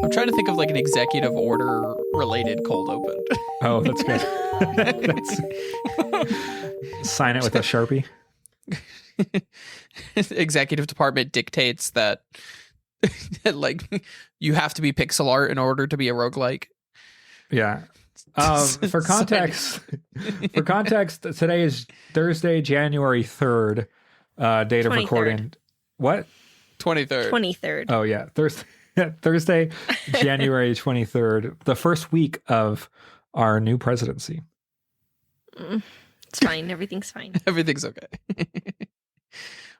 I'm trying to think of like an executive order related cold open. Oh, that's good. Sign it with a Sharpie. Executive department dictates that like you have to be pixel art in order to be a roguelike. Yeah. For context, today is Thursday, January 3rd, date of 23rd. recording. What? 23rd. 23rd. Oh yeah, Thursday, January 23rd, the first week of our new presidency. It's fine. Everything's fine. Everything's okay.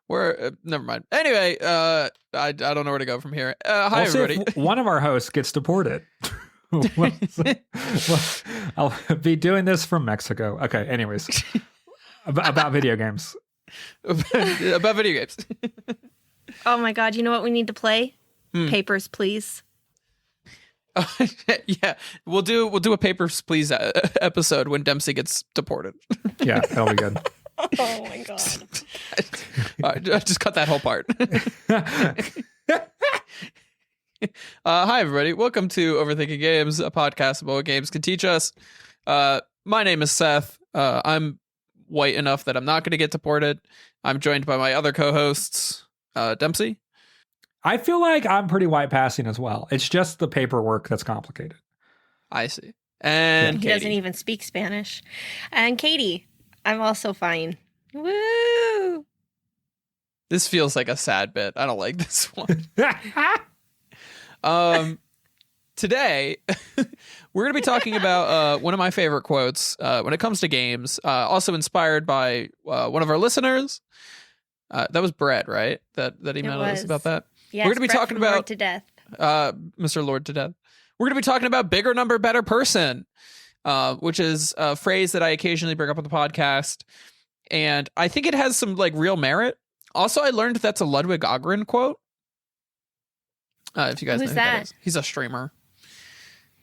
We're never mind. Anyway, I don't know where to go from here. Hi Also, everybody. if one of our hosts gets deported. Well, I'll be doing this from Mexico. Okay, anyways. About video games. About video games. Oh my God. You know what we need to play? Papers, Please. Yeah, we'll do a Papers, Please episode when Dempsey gets deported. Yeah, that'll be good. Oh my God. All right, just cut that whole part. Hi, everybody. Welcome to Overthinking Games, a podcast about what games can teach us. My name is Seth. I'm white enough that I'm not going to get deported. I'm joined by my other co-hosts, Dempsey. I feel like I'm pretty white passing as well. It's just the paperwork that's complicated. I see. And He Katie. doesn't even speak Spanish. And Katie, I'm also fine. Woo! This feels like a sad bit. I don't like this one. Today, we're going to be talking about one of my favorite quotes when it comes to games, also inspired by one of our listeners. That was Brett, right? That emailed us about that. Yes, we're going to be Brett talking from Lord about to Death. Mr. Lord to Death. We're going to be talking about bigger number, better person, which is a phrase that I occasionally bring up on the podcast. And I think it has some like real merit. Also, I learned that's a Ludwig Ahgren quote. If you guys know who that is. He's a streamer.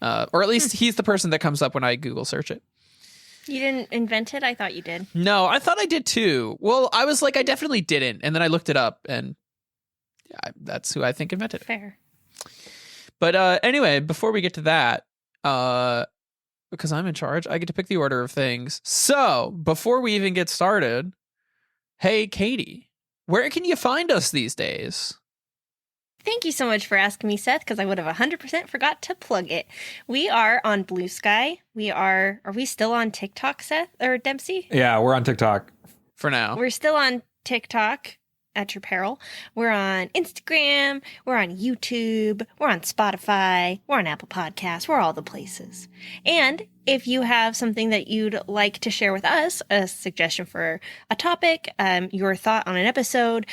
Or at least he's the person that comes up when I Google search it. You didn't invent it? I thought you did. No, I thought I did too. Well, I was like, I definitely didn't. And then I looked it up and that's who I think invented it. Fair. But anyway, before we get to that, because I'm in charge, I get to pick the order of things. So before we even get started, hey, Katie, where can you find us these days? Thank you so much for asking me, Seth, because I would have 100% forgot to plug it. We are on Blue Sky. Are we still on TikTok, Seth or Dempsey? Yeah, we're on TikTok. For now. We're still on TikTok at your peril. We're on Instagram. We're on YouTube. We're on Spotify. We're on Apple Podcasts. We're all the places. And if you have something that you'd like to share with us, a suggestion for a topic, your thought on an episode,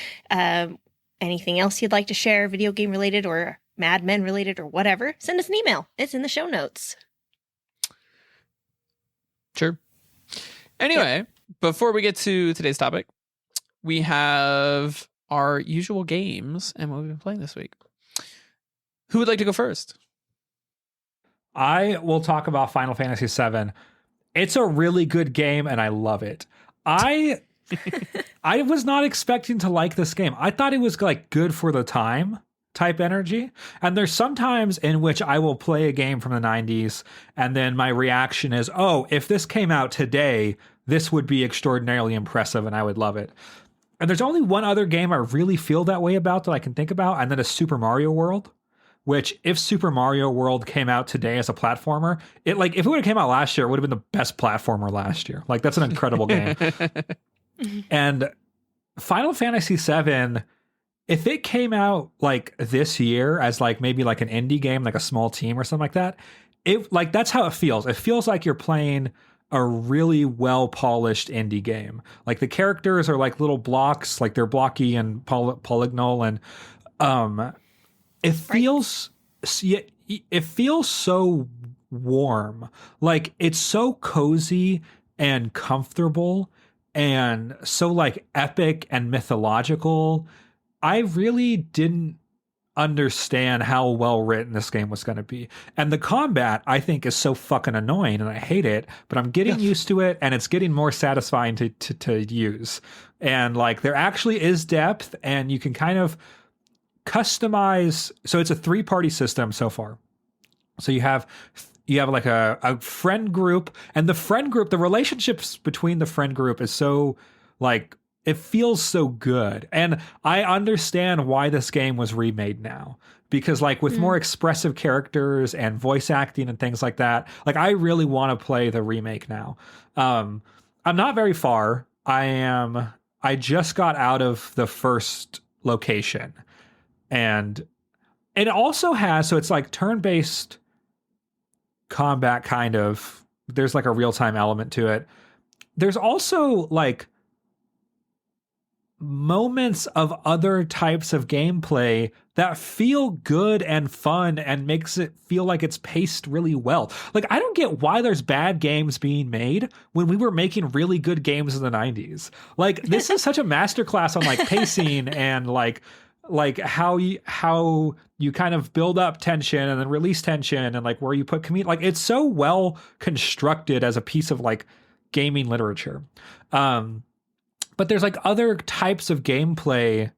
anything else you'd like to share, video game related or Mad Men related or whatever, send us an email. It's in the show notes. Sure. Anyway, before we get to today's topic, we have our usual games and what we've been playing this week. Who would like to go first? I will talk about Final Fantasy VII. It's a really good game, and I love it. I was not expecting to like this game. I thought it was like good for the time type energy. And there's some times in which I will play a game from the 90s, and then my reaction is, oh, if this came out today, this would be extraordinarily impressive, and I would love it. And there's only one other game I really feel that way about that I can think about, and that is Super Mario World. Which, if Super Mario World came out today as a platformer, if it would have came out last year, it would have been the best platformer last year. Like, that's an incredible game. And Final Fantasy VII, if it came out like this year as like maybe like an indie game, like a small team or something like that, that's how it feels. It feels like you're playing a really well polished indie game. Like the characters are like little blocks, like they're blocky and polygonal, and it feels so warm. Like it's so cozy and comfortable and so like epic and mythological. I really didn't understand how well written this game was going to be. And the combat, I think, is so fucking annoying and I hate it, but I'm getting used to it and it's getting more satisfying to use. And like there actually is depth and you can kind of customize. So it's a 3-party system so far. So you have like a friend group, and the relationships between the friend group is so like, it feels so good. And I understand why this game was remade now, because like with more expressive characters and voice acting and things like that, like I really want to play the remake now. I'm not very far. I just got out of the first location, and it also has, so it's like turn-based combat kind of. There's like a real-time element to it. There's also like moments of other types of gameplay that feel good and fun and makes it feel like it's paced really well. Like, I don't get why there's bad games being made when we were making really good games in the 90s. Like, this is such a masterclass on like pacing and like how you kind of build up tension and then release tension, and like where you put community. Like, it's so well constructed as a piece of like gaming literature. But there's like other types of gameplay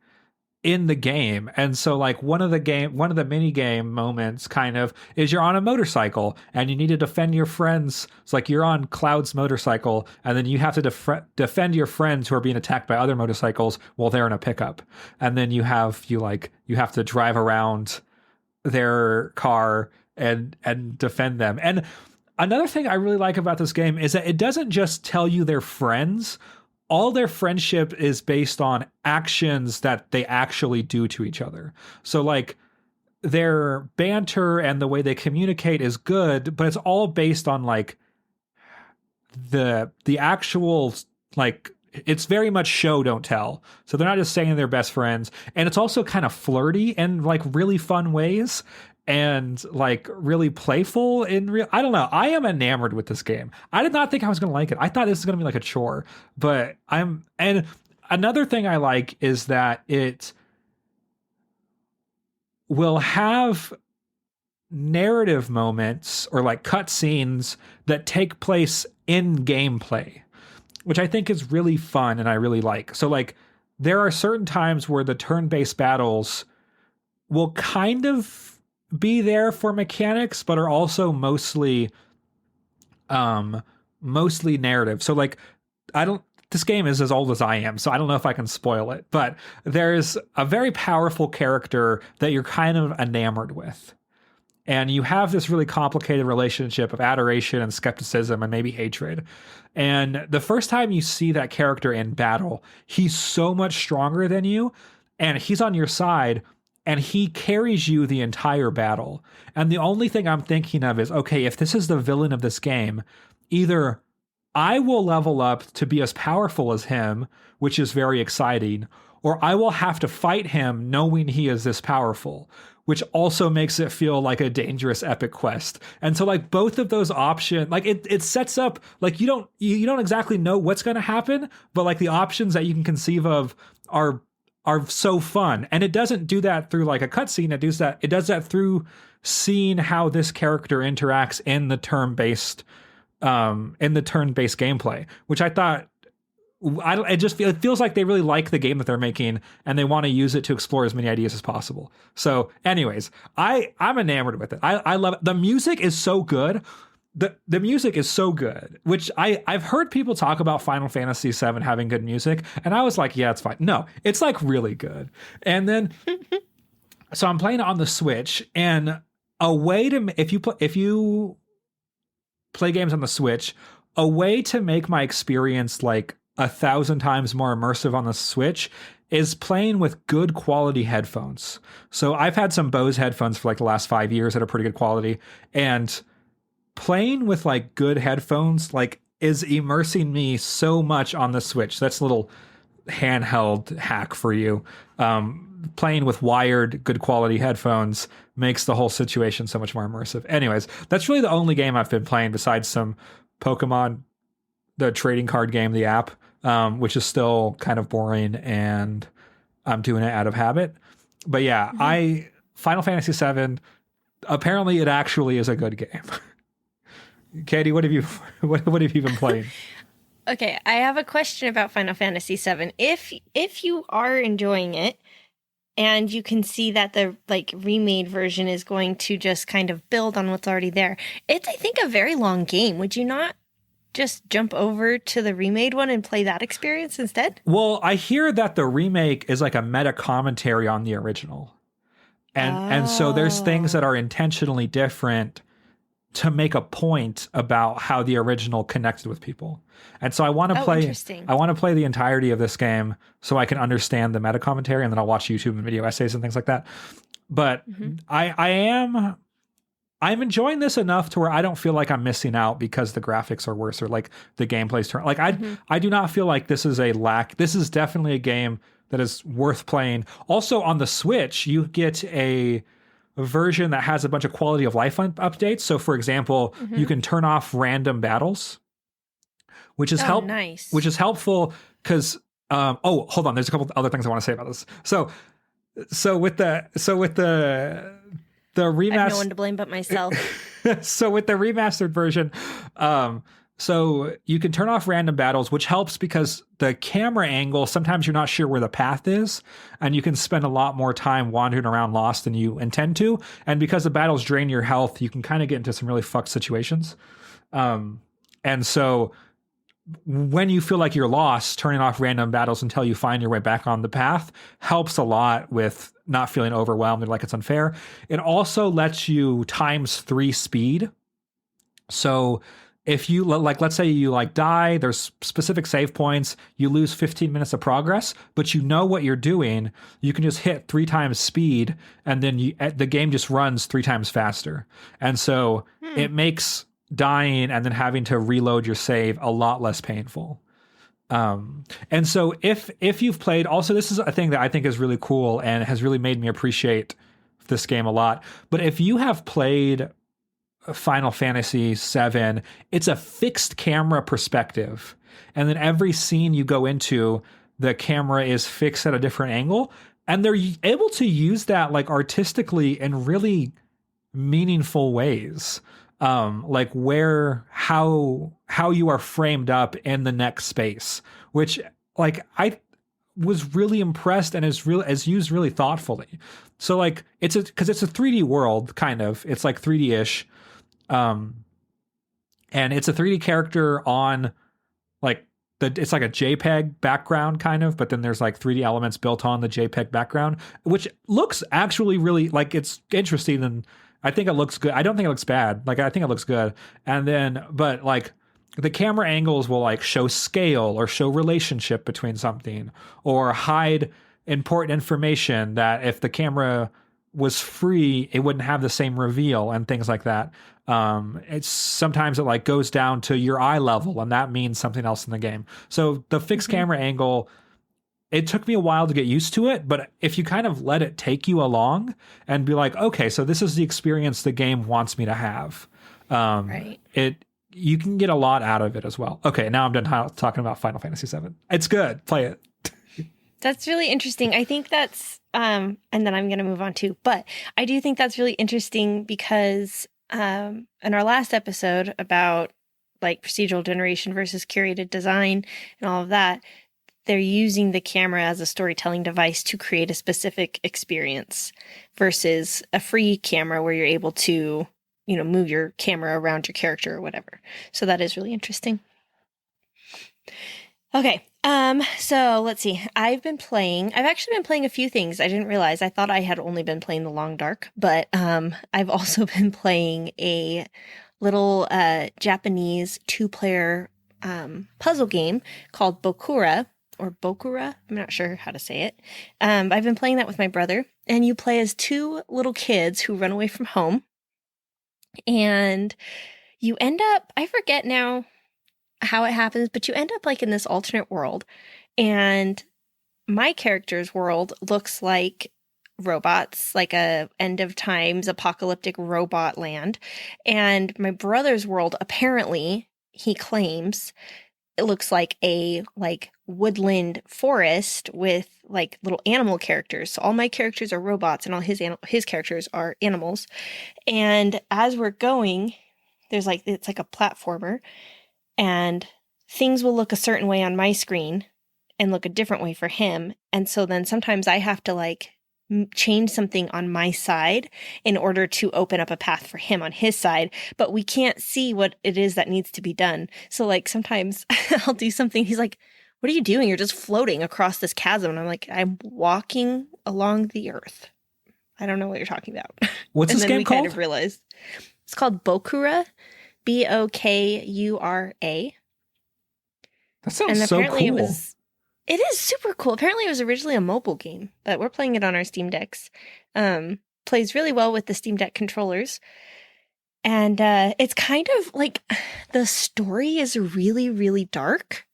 in the game. And so like one of the mini game moments kind of is you're on a motorcycle and you need to defend your friends. It's like you're on Cloud's motorcycle, and then you have to defend your friends who are being attacked by other motorcycles while they're in a pickup. And then you have to drive around their car and defend them. And another thing I really like about this game is that it doesn't just tell you they're friends. All their friendship is based on actions that they actually do to each other. So like their banter and the way they communicate is good, but it's all based on like the actual, like, it's very much show don't tell. So they're not just saying they're best friends, and it's also kind of flirty and like really fun ways, and like really playful in real. I don't know. I am enamored with this game. I did not think I was going to like it. I thought this was going to be like a chore, but and another thing I like is that it will have narrative moments or like cutscenes that take place in gameplay, which I think is really fun and I really like. So like there are certain times where the turn-based battles will kind of be there for mechanics, but are also mostly narrative. So like this game is as old as I am, so I don't know if I can spoil it, but there's a very powerful character that you're kind of enamored with. And you have this really complicated relationship of adoration and skepticism and maybe hatred. And the first time you see that character in battle, he's so much stronger than you, and he's on your side, and he carries you the entire battle. And the only thing I'm thinking of is, okay, if this is the villain of this game, either I will level up to be as powerful as him, which is very exciting, or I will have to fight him knowing he is this powerful, which also makes it feel like a dangerous epic quest. And so like both of those options, like it sets up, like you don't exactly know what's going to happen, but like the options that you can conceive of are so fun. And it doesn't do that through like a cutscene. It does that through seeing how this character interacts in the turn-based gameplay, which I thought, it feels like they really like the game that they're making and they want to use it to explore as many ideas as possible. So anyways, I'm enamored with it. I love it. The music is so good. The music is so good, which I've heard people talk about Final Fantasy VII having good music, and I was like, yeah, it's fine. No, it's like really good. And then, so I'm playing it on the Switch, and a way to, if you play games on the Switch, a way to make my experience like 1,000 times more immersive on the Switch is playing with good quality headphones. So I've had some Bose headphones for like the last 5 years that are pretty good quality, and playing with like good headphones like is immersing me so much on the Switch. That's a little handheld hack for you. Playing with wired good quality headphones makes the whole situation so much more immersive. Anyways, that's really the only game I've been playing besides some Pokemon, the trading card game, the app, which is still kind of boring and I'm doing it out of habit. But yeah, Final Fantasy VII, apparently it actually is a good game. Katie, what have you been playing? Okay, I have a question about Final Fantasy VII. If you are enjoying it, and you can see that the like remade version is going to just kind of build on what's already there. It's, I think, a very long game. Would you not just jump over to the remade one and play that experience instead? Well, I hear that the remake is like a meta commentary on the original. And so there's things that are intentionally different to make a point about how the original connected with people. And so I want to play the entirety of this game so I can understand the meta commentary, and then I'll watch YouTube and video essays and things like that. But I'm enjoying this enough to where I don't feel like I'm missing out because the graphics are worse or like the gameplay's turn. Like I do not feel like this is a lack. This is definitely a game that is worth playing. Also on the Switch, you get a version that has a bunch of quality of life updates. So for example, you can turn off random battles, which is which is helpful because hold on, there's a couple other things I want to say about this. So with the remastered, I have no one to blame but myself. So with the remastered version, so you can turn off random battles, which helps because the camera angle, sometimes you're not sure where the path is, and you can spend a lot more time wandering around lost than you intend to. And because the battles drain your health, you can kind of get into some really fucked situations. And so when you feel like you're lost, turning off random battles until you find your way back on the path helps a lot with not feeling overwhelmed or like it's unfair. It also lets you ×3 speed. So if you like, let's say you like die, there's specific save points, you lose 15 minutes of progress, but you know what you're doing, you can just hit 3 times speed, and then the game just runs 3 times faster. And so it makes dying and then having to reload your save a lot less painful. And so if you've played, also this is a thing that I think is really cool and has really made me appreciate this game a lot. But if you have played Final Fantasy VII, it's a fixed camera perspective. And then every scene you go into, the camera is fixed at a different angle. And they're able to use that like artistically in really meaningful ways. Like how you are framed up in the next space, which like I was really impressed and is used really thoughtfully. So like because it's a 3D world, kind of. It's like 3D-ish. And it's a 3D character on like it's like a JPEG background kind of, but then there's like 3D elements built on the JPEG background, which looks actually really like it's interesting. And I think it looks good. I don't think it looks bad. Like I think it looks good. And then, but like the camera angles will like show scale or show relationship between something or hide important information that if the camera was free, it wouldn't have the same reveal and things like that. It's sometimes it like goes down to your eye level, and that means something else in the game. So the fixed camera angle, it took me a while to get used to it, but if you kind of let it take you along and be like, okay, so this is the experience the game wants me to have. Right. You can get a lot out of it as well. Okay, now I'm done talking about Final Fantasy VII. It's good. Play it. That's really interesting. I think that's, and then I'm going to move on too, but I do think that's really interesting because in our last episode about like procedural generation versus curated design and all of that, they're using the camera as a storytelling device to create a specific experience versus a free camera where you're able to, you know, move your camera around your character or whatever. So that is really interesting. Okay. So let's see. I've actually been playing a few things. I didn't realize. I thought I had only been playing The Long Dark, but I've also been playing a little Japanese 2-player puzzle game called Bokura or Bokura. I'm not sure how to say it. I've been playing that with my brother, and you play as 2 little kids who run away from home, and you end up, I forget now how it happens, but you end up like in this alternate world, and my character's world looks like robots, like a end of times apocalyptic robot land, and my brother's world, apparently he claims, it looks like a woodland forest with like little animal characters. So all my characters are robots and all his characters are animals. And as we're going, there's like, it's like a platformer, and things will look a certain way on my screen and look a different way for him. And so then sometimes I have to like change something on my side in order to open up a path for him on his side, but we can't see what it is that needs to be done. So like sometimes I'll do something. He's like, what are you doing? You're just floating across this chasm. And I'm like, I'm walking along the earth. I don't know what you're talking about. What's this game we called? kind of realized it's called Bokura, Bokura. That sounds And so apparently cool. it is super cool. Apparently it was originally a mobile game, but we're playing it on our Steam Decks. Plays really well with the Steam Deck controllers. And it's kind of like the story is really, really dark.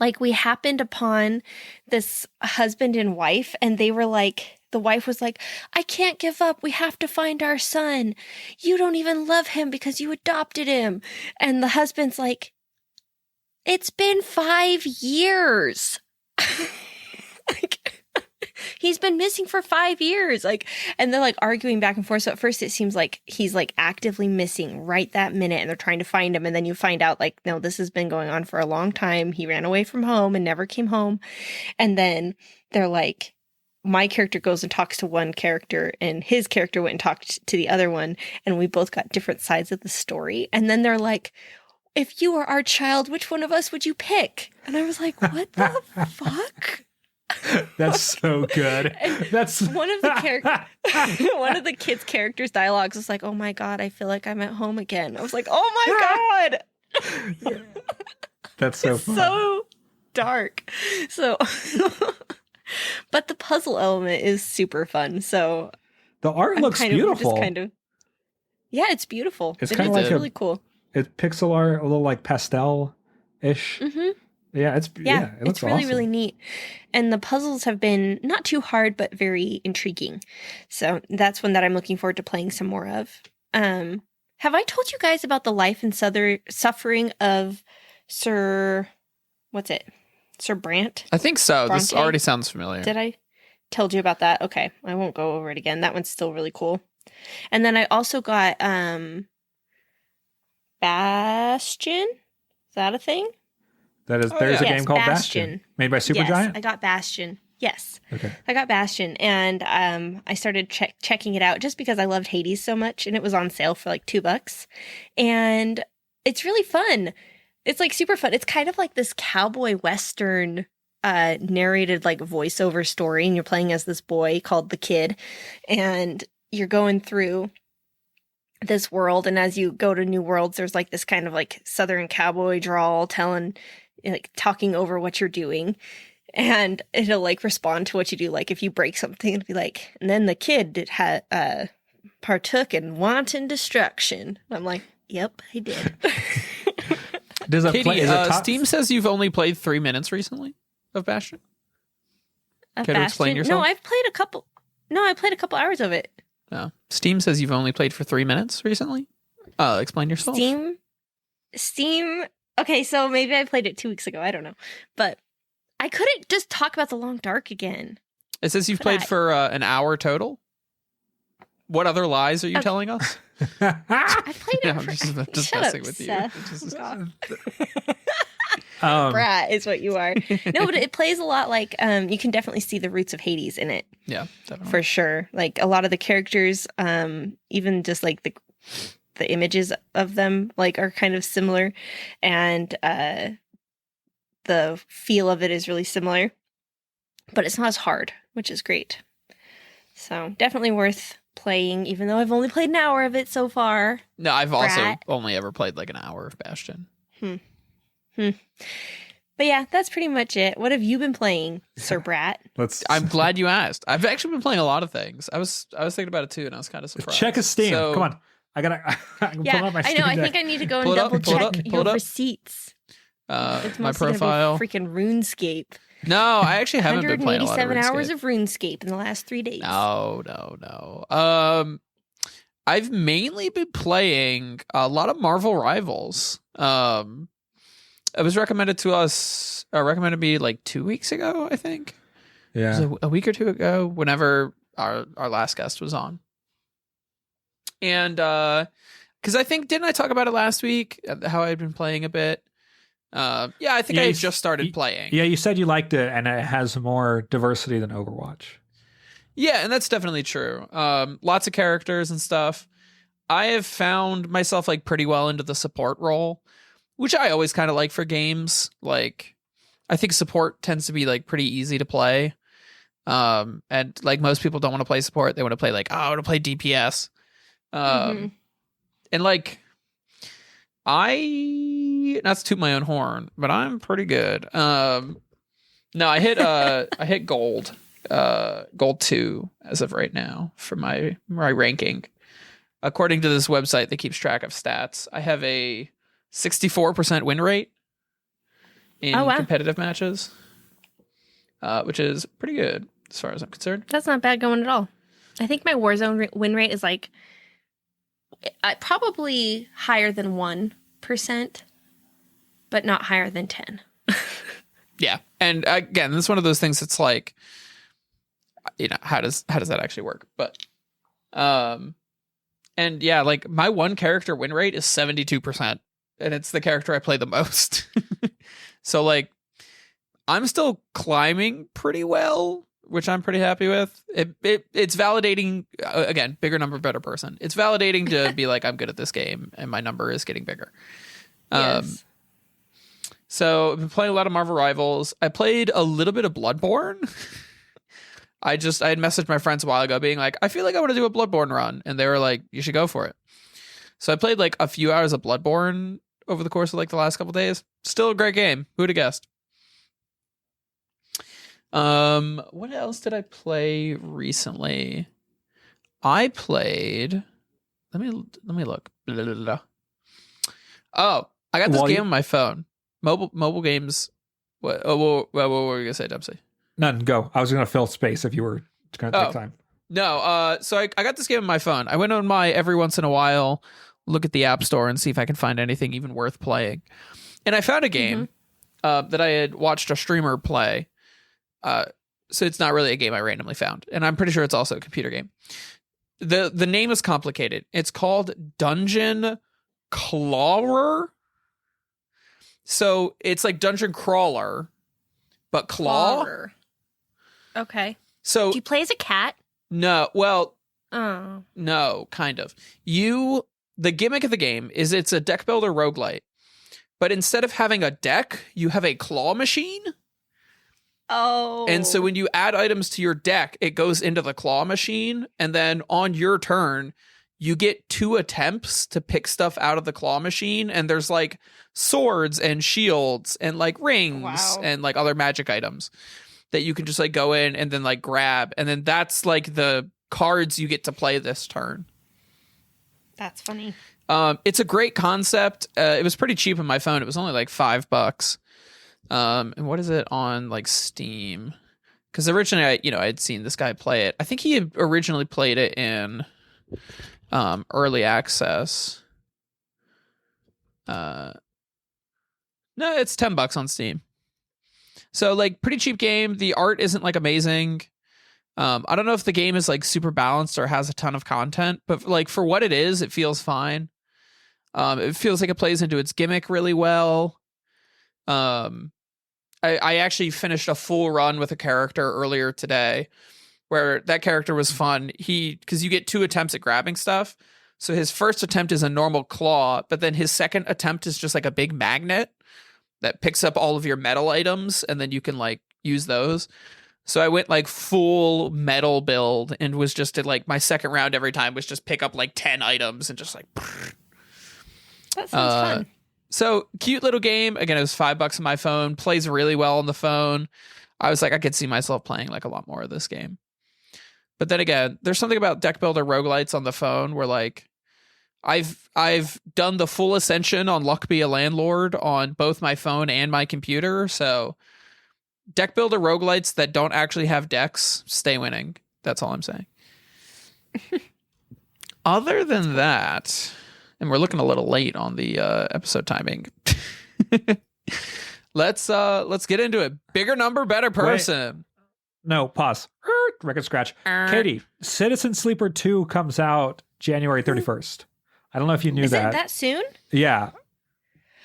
Like we happened upon this husband and wife, and they were like, the wife was like, I can't give up. We have to find our son. You don't even love him because you adopted him. And the husband's like, it's been 5 years. Like, he's been missing for 5 years. Like, and they're like arguing back and forth. So at first it seems like he's like actively missing right that minute and they're trying to find him. And then you find out like, no, this has been going on for a long time. He ran away from home and never came home. And then they're like, my character goes and talks to one character and his character went and talked to the other one. And we both got different sides of the story. And then they're like, if you were our child, which one of us would you pick? And I was like, what the fuck? That's so good. That's one of the kids' characters' dialogues was like, oh my God, I feel like I'm at home again. I was like, oh my God. That's so it's fun. so dark. So but the puzzle element is super fun. So The art looks beautiful. Yeah, it's beautiful. It's kind of like really cool. It's pixel art, a little like pastel-ish. Mm-hmm. Yeah, it looks it's really, awesome. really neat. And the puzzles have been not too hard, but very intriguing. So that's one that I'm looking forward to playing some more of. Have I told you guys about the life and suffering of Sir Brant? I think so. This Bronte? already sounds familiar. Did I told you about that? Okay, I won't go over it again. That one's still really cool. And then I also got Bastion. Is that a thing? There's Yes, a game called Bastion. Made by Supergiant? Yes, I got Bastion. Yes. Okay. I got Bastion, and I started checking it out just because I loved Hades so much, and it was on sale for like $2. And it's really fun. It's like super fun. It's kind of like this cowboy western narrated like voiceover story, and you're playing as this boy called the Kid, and you're going through this world, and as you go to new worlds, there's like this kind of like southern cowboy drawl talking over what you're doing, and it'll like respond to what you do. Like if you break something, it'll be like, and then the kid partook in wanton destruction. I'm like, yep, I did. Does it Katie, play? Is it top? Steam says you've only played 3 minutes recently of Bastion. Care to explain yourself? No, I played a couple hours of it. No. Steam says you've only played for 3 minutes recently. Explain yourself. Steam. Okay, so maybe I played it 2 weeks ago. I don't know, but I couldn't just talk about the Long Dark again. It says you've played for an hour total. What other lies are you telling us? I played it. No, I'm just Shut messing up, with you. Seth. Stop. Brat is what you are. No, but it plays a lot like you can definitely see the roots of Hades in it. Yeah, definitely. For sure. Like a lot of the characters, even just like the images of them like are kind of similar, and the feel of it is really similar, but it's not as hard, which is great. So definitely worth playing, even though I've only played an hour of it so far. No, I've also Brat. only ever played like an hour of Bastion. But yeah, that's pretty much it. What have you been playing, Sir Brat? I'm glad you asked. I've actually been playing a lot of things. I was thinking about it too, and I was kind of surprised. Check a Steam. So- Come on. I can Yeah, pull out my I Steam know. I Deck. think I need to go and Pull it up, double pull it check up, pull your it up. receipts. It's My mostly gonna be profile. freaking RuneScape. No, I actually haven't been playing a lot of 187 hours RuneScape. of RuneScape in the last 3 days. No. I've mainly been playing a lot of Marvel Rivals. It was recommended to me like 2 weeks ago, I think. Yeah. It was a week or two ago, whenever our last guest was on. And because I think, didn't I talk about it last week? How I'd been playing a bit. I think I had just started playing. Yeah, you said you liked it, and it has more diversity than Overwatch. Yeah, and that's definitely true. Lots of characters and stuff. I have found myself like pretty well into the support role, which I always kind of like for games. Like, I think support tends to be like pretty easy to play. And like most people don't want to play support; they want to play like, oh, I want to play DPS. And like, not to toot my own horn, but I'm pretty good. No, I hit gold. Gold 2 as of right now for my ranking. According to this website that keeps track of stats, I have a 64% win rate in competitive matches, which is pretty good as far as I'm concerned. That's not bad going at all. I think my Warzone win rate is like probably higher than 1%, but not higher than 10. Yeah, and again, this is one of those things that's like, how does that actually work? But and yeah, like my one character win rate is 72%, and it's the character I play the most. So like, I'm still climbing pretty well, which I'm pretty happy with. It's validating. Again, bigger number, better person. It's validating to be like, I'm good at this game, and my number is getting bigger. Yes. So I've been playing a lot of Marvel Rivals. I played a little bit of Bloodborne. I had messaged my friends a while ago being like, I feel like I want to do a Bloodborne run. And they were like, you should go for it. So I played like a few hours of Bloodborne over the course of like the last couple days. Still a great game. Who'd have guessed? What else did I play recently? I played, let me look. Blah, blah, blah. Oh, I got this game on my phone. Mobile games. What were you gonna say, Dempsey? None. Go. I was gonna fill space if you were gonna take time. No. So I got this game on my phone. I went on my every once in a while look at the App Store and see if I can find anything even worth playing. And I found a game that I had watched a streamer play. So it's not really a game I randomly found, and I'm pretty sure it's also a computer game. The name is complicated. It's called Dungeon Clawrer. So it's like Dungeon Crawler, but claw. Okay. So do you play as a cat? No. Well, no, kind of. The gimmick of the game is it's a deck builder roguelite, but instead of having a deck, you have a claw machine. Oh. And so when you add items to your deck, it goes into the claw machine, and then on your turn, you get 2 attempts to pick stuff out of the claw machine, and there's like swords and shields and like rings and like other magic items that you can just like go in and then like grab, and then that's like the cards you get to play this turn. That's funny. It's a great concept. It was pretty cheap on my phone. It was only like $5. And what is it on like Steam? Because originally I had seen this guy play it. I think he had originally played it in early access. No, it's $10 on Steam. So like pretty cheap game. The art isn't like amazing. I don't know if the game is like super balanced or has a ton of content, but like for what it is, it feels fine. It feels like it plays into its gimmick really well. I actually finished a full run with a character earlier today where that character was fun. Because you get 2 attempts at grabbing stuff. So his first attempt is a normal claw, but then his second attempt is just like a big magnet that picks up all of your metal items, and then you can like use those. So I went like full metal build and was just at like my second round every time was just pick up like 10 items and just like. That sounds fun. So cute little game. Again, it was $5 on my phone. Plays really well on the phone. I was like, I could see myself playing like a lot more of this game. But then again, there's something about deck builder roguelites on the phone where like I've done the full ascension on Luck Be a Landlord on both my phone and my computer. So deck builder roguelites that don't actually have decks stay winning. That's all I'm saying. Other than that, and we're looking a little late on the episode timing. Let's get into it. Bigger number, better person. Wait. No, pause. Record scratch. Katie, Citizen Sleeper 2 comes out January 31st. I don't know if you knew Is that. it that soon? Yeah.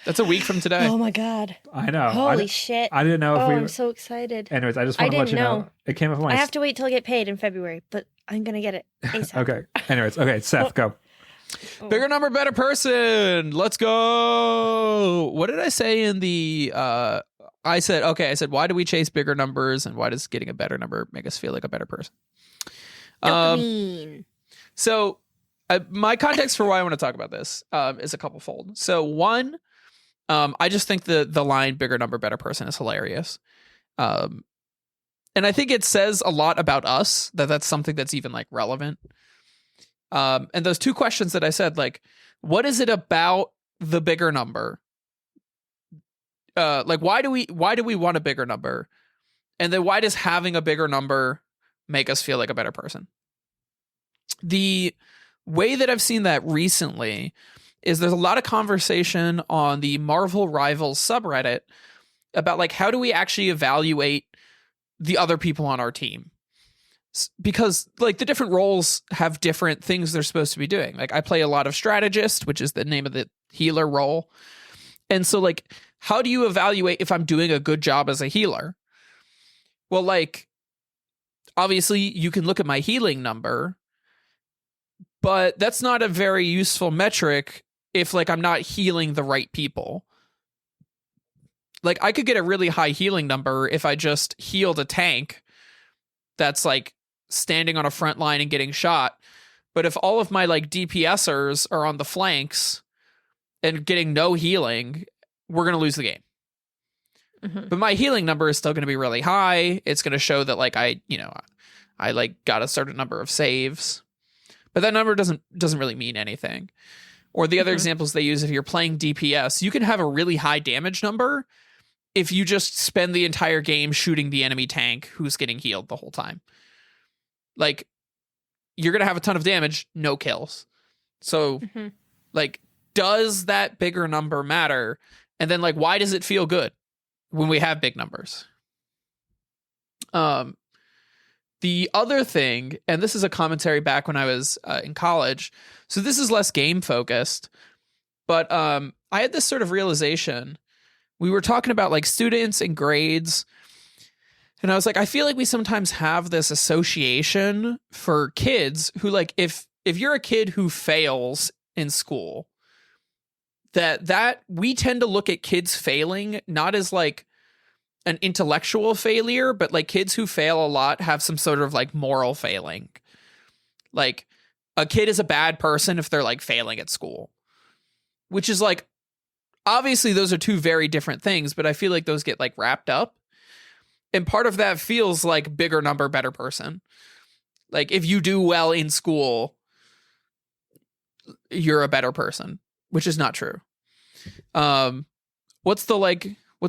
That's a week from today. Oh my god. I know. Holy shit. I didn't know if I'm so excited. Anyways, I just want to let you know. It came up on my... I have to wait till I get paid in February, but I'm going to get it ASAP. Okay. Anyways, okay, Seth, go. Bigger number, better person. Let's go. What did I say in the I said, why do we chase bigger numbers and why does getting a better number make us feel like a better person? Dopamine. So my context for why I want to talk about this is a couple fold. So one, I just think the line bigger number, better person is hilarious. And I think it says a lot about us that's something that's even like relevant. And those two questions that I said, like, what is it about the bigger number? Like, why do we want a bigger number? And then why does having a bigger number make us feel like a better person? The way that I've seen that recently is there's a lot of conversation on the Marvel Rivals subreddit about like, how do we actually evaluate the other people on our team? Because like the different roles have different things they're supposed to be doing. Like I play a lot of strategist, which is the name of the healer role. And so like, how do you evaluate if I'm doing a good job as a healer? Well, like, obviously you can look at my healing number, but that's not a very useful metric if like I'm not healing the right people. Like I could get a really high healing number if I just healed a tank that's like standing on a front line and getting shot. But if all of my like DPSers are on the flanks and getting no healing, we're going to lose the game. Mm-hmm. But my healing number is still going to be really high. It's going to show that like I like got a certain number of saves. But that number doesn't really mean anything. Or the other examples they use, if you're playing DPS, you can have a really high damage number if you just spend the entire game shooting the enemy tank who's getting healed the whole time. Like, you're going to have a ton of damage, no kills. So, like, does that bigger number matter? And then, like, why does it feel good when we have big numbers? The other thing, and this is a commentary back when I was in college, so this is less game focused, but I had this sort of realization. We were talking about like students and grades, and I was like, I feel like we sometimes have this association for kids who like, if you're a kid who fails in school, that we tend to look at kids failing not as like an intellectual failure, but like kids who fail a lot have some sort of like moral failing. Like a kid is a bad person if they're like failing at school, which is like, obviously those are two very different things, but I feel like those get like wrapped up. And part of that feels like bigger number, better person. Like if you do well in school, you're a better person, which is not true. What's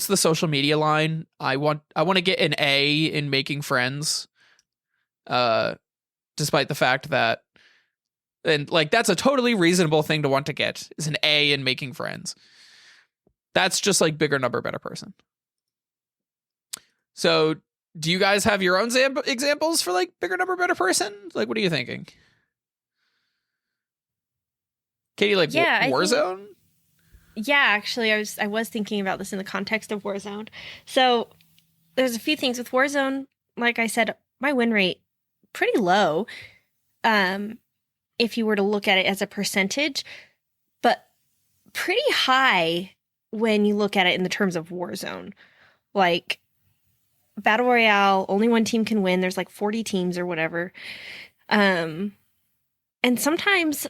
the social media line? I want to get an A in making friends. Despite the fact that, and like, that's a totally reasonable thing to want to get, is an A in making friends. That's just like bigger number, better person. So do you guys have your own examples for like bigger number, better person? Like, what are you thinking? Katie, like Warzone? Yeah, actually, I was thinking about this in the context of Warzone. So there's a few things with Warzone. Like I said, my win rate pretty low. If you were to look at it as a percentage, but pretty high when you look at it in the terms of Warzone. Like Battle Royale, only one team can win. There's like 40 teams or whatever. And sometimes,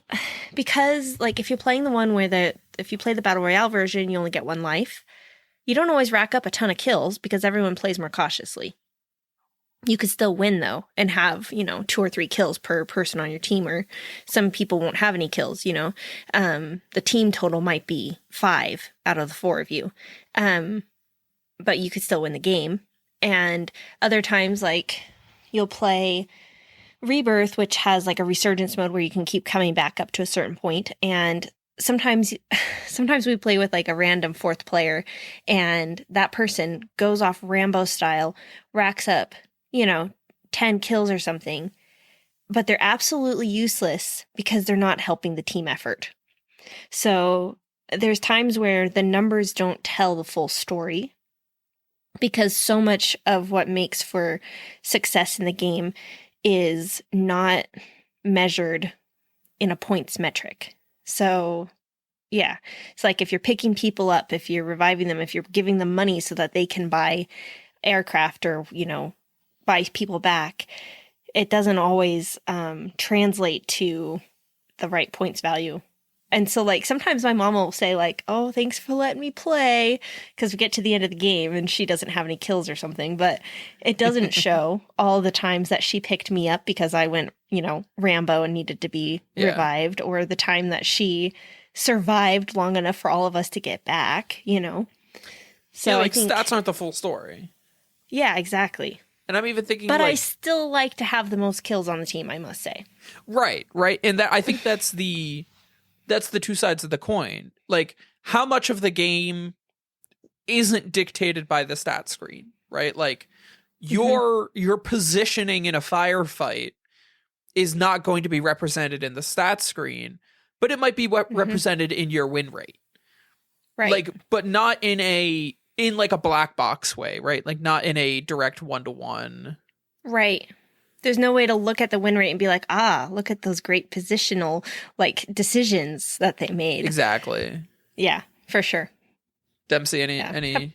because like if you're playing the one where if you play the Battle Royale version, you only get one life, you don't always rack up a ton of kills because everyone plays more cautiously. You could still win though and have, 2 or 3 kills per person on your team, or some people won't have any kills, The team total might be 5 out of the 4 of you. But you could still win the game. And other times, like, you'll play Rebirth, which has like a resurgence mode where you can keep coming back up to a certain point. And sometimes we play with like a random 4th player, and that person goes off Rambo style, racks up, 10 kills or something, but they're absolutely useless because they're not helping the team effort. So there's times where the numbers don't tell the full story, because so much of what makes for success in the game is not measured in a points metric. So yeah, it's like if you're picking people up, if you're reviving them, if you're giving them money so that they can buy aircraft or, buy people back, it doesn't always translate to the right points value. And so, like, sometimes my mom will say, like, oh, thanks for letting me play, because we get to the end of the game and she doesn't have any kills or something, but it doesn't show all the times that she picked me up because I went, Rambo and needed to be revived, or the time that she survived long enough for all of us to get back, So yeah, I think stats aren't the full story. Yeah, exactly. And I'm even thinking, but I still like to have the most kills on the team, I must say. Right. And I think that's the two sides of the coin. Like, how much of the game isn't dictated by the stat screen, right? Like, your positioning in a firefight is not going to be represented in the stat screen, but it might be represented in your win rate. Right. Like, but not in like a black box way, right? Like, not in a direct 1-to-1. Right. There's no way to look at the win rate and be like, look at those great positional, like, decisions that they made. Exactly. Yeah, for sure. Dempsey, any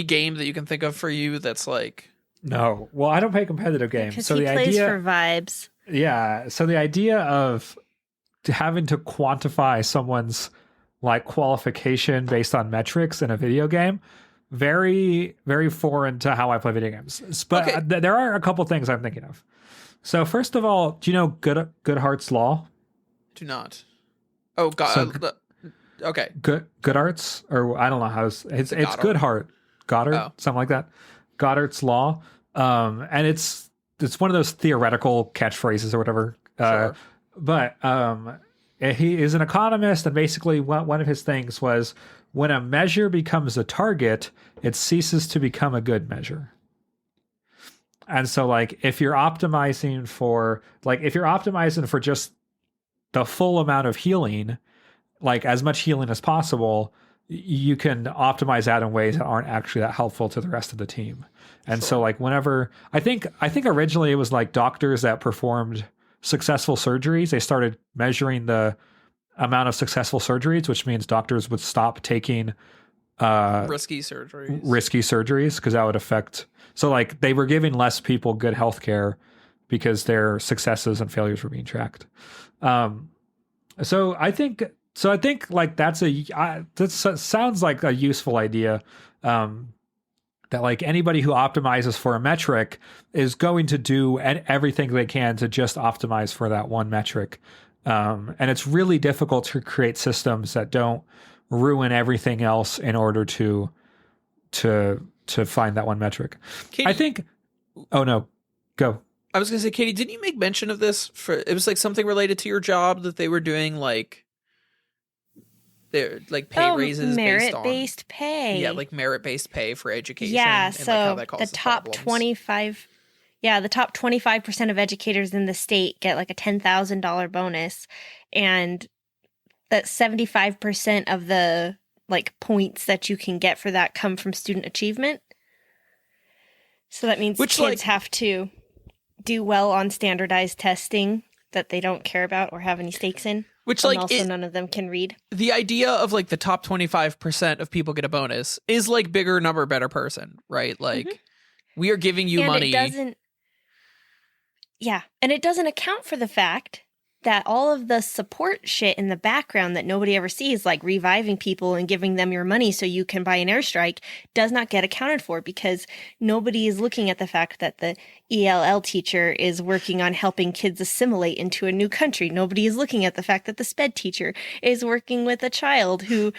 game that you can think of for you that's like... No. Well, I don't play competitive games. Because so he the plays idea, for vibes. Yeah. So the idea of having to quantify someone's like qualification based on metrics in a video game, very, very foreign to how I play video games. But okay. There are a couple things I'm thinking of. So first of all, do you know Goodhart's Law? Do not. Oh God. Okay. Goodhart's, or I don't know how it's Goodhart, Goddard, something like that. Goddard's Law, and it's one of those theoretical catchphrases or whatever. Sure. But he is an economist, and basically one of his things was, when a measure becomes a target, it ceases to become a good measure. And so, like, if you're optimizing for just the full amount of healing, like as much healing as possible, you can optimize that in ways that aren't actually that helpful to the rest of the team. And so, like, whenever I think originally it was like doctors that performed successful surgeries, they started measuring the amount of successful surgeries, which means doctors would stop taking risky surgeries because that would affect. So, like, they were giving less people good health care because their successes and failures were being tracked. So I think like that sounds like a useful idea. That like anybody who optimizes for a metric is going to do everything they can to just optimize for that one metric. And it's really difficult to create systems that don't ruin everything else in order to find that one metric. Katie, I think. Oh no, go. I was going to say, Katie, didn't you make mention of this? It was like something related to your job that they were doing, like they're like pay raises, merit-based pay. Yeah, like merit-based pay for education. Yeah, and so like how that causes the top problems. 25. Yeah, the top 25% of educators in the state get like a $10,000 bonus, and that 75% of the like points that you can get for that come from student achievement. So that means kids have to do well on standardized testing that they don't care about or have any stakes in. Which, and like, also none of them can read. The idea of like the top 25% of people get a bonus is like bigger number, better person, right? Like we are giving you money. And it doesn't account for the fact that all of the support shit in the background that nobody ever sees, like reviving people and giving them your money so you can buy an airstrike, does not get accounted for because nobody is looking at the fact that the ELL teacher is working on helping kids assimilate into a new country. Nobody is looking at the fact that the SPED teacher is working with a child who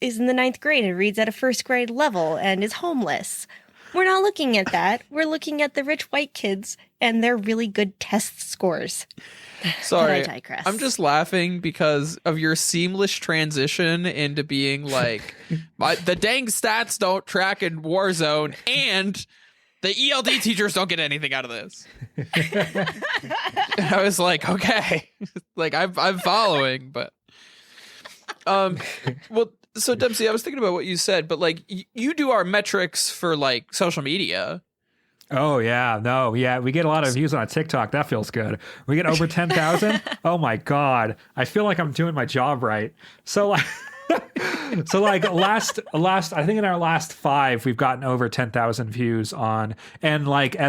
is in the 9th grade and reads at a 1st grade level and is homeless. We're not looking at that. We're looking at the rich white kids and their really good test scores. Sorry, I digress. I'm just laughing because of your seamless transition into being like, the dang stats don't track in Warzone, and the ELD teachers don't get anything out of this. I was like, okay, like I'm following, but Well, so Dempsey, I was thinking about what you said, but like you do our metrics for like social media. Oh yeah, no, yeah, we get a lot of views on TikTok. That feels good. We get over 10,000. Oh my god, I feel like I'm doing my job right. So like, last, I think in our last 5, we've gotten over 10,000 views on, and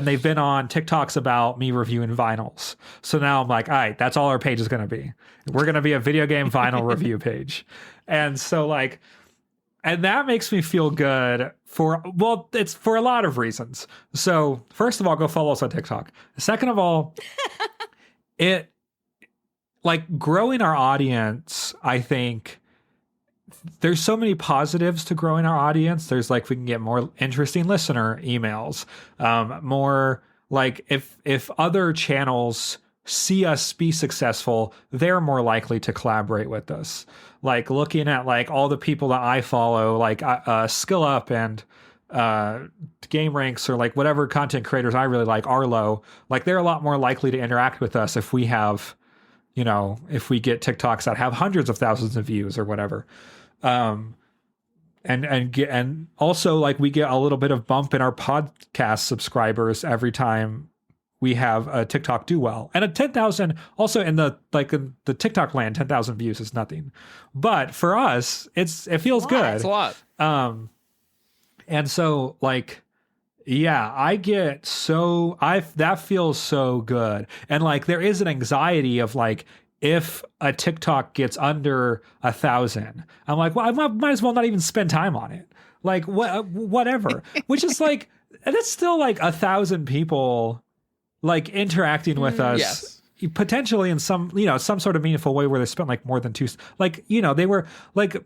they've been on TikToks about me reviewing vinyls. So now I'm like, all right, that's all our page is going to be. We're going to be a video game vinyl review page, and so like. And that makes me feel good it's for a lot of reasons. So first of all, go follow us on TikTok. Second of all, it like growing our audience, I think there's so many positives to growing our audience. There's like, we can get more interesting listener emails, more like if other channels see us be successful, they're more likely to collaborate with us. Like looking at like all the people that I follow, like Skill Up and Game Ranks, or like whatever content creators I really like, Arlo, like they're a lot more likely to interact with us if we have, if we get TikToks that have hundreds of thousands of views or whatever. And also like we get a little bit of bump in our podcast subscribers every time we have a TikTok do well. And a 10,000 also in the TikTok land, 10,000 views is nothing. But for us, it feels good. It's a lot. And so like, yeah, that feels so good. And like, there is an anxiety of like, if a TikTok gets under 1,000, I'm like, well, I might as well not even spend time on it. Like whatever, which is like, and it's still like 1,000 people like interacting with us, yes. Potentially in some sort of meaningful way where they spent like more than 2, like, they were like,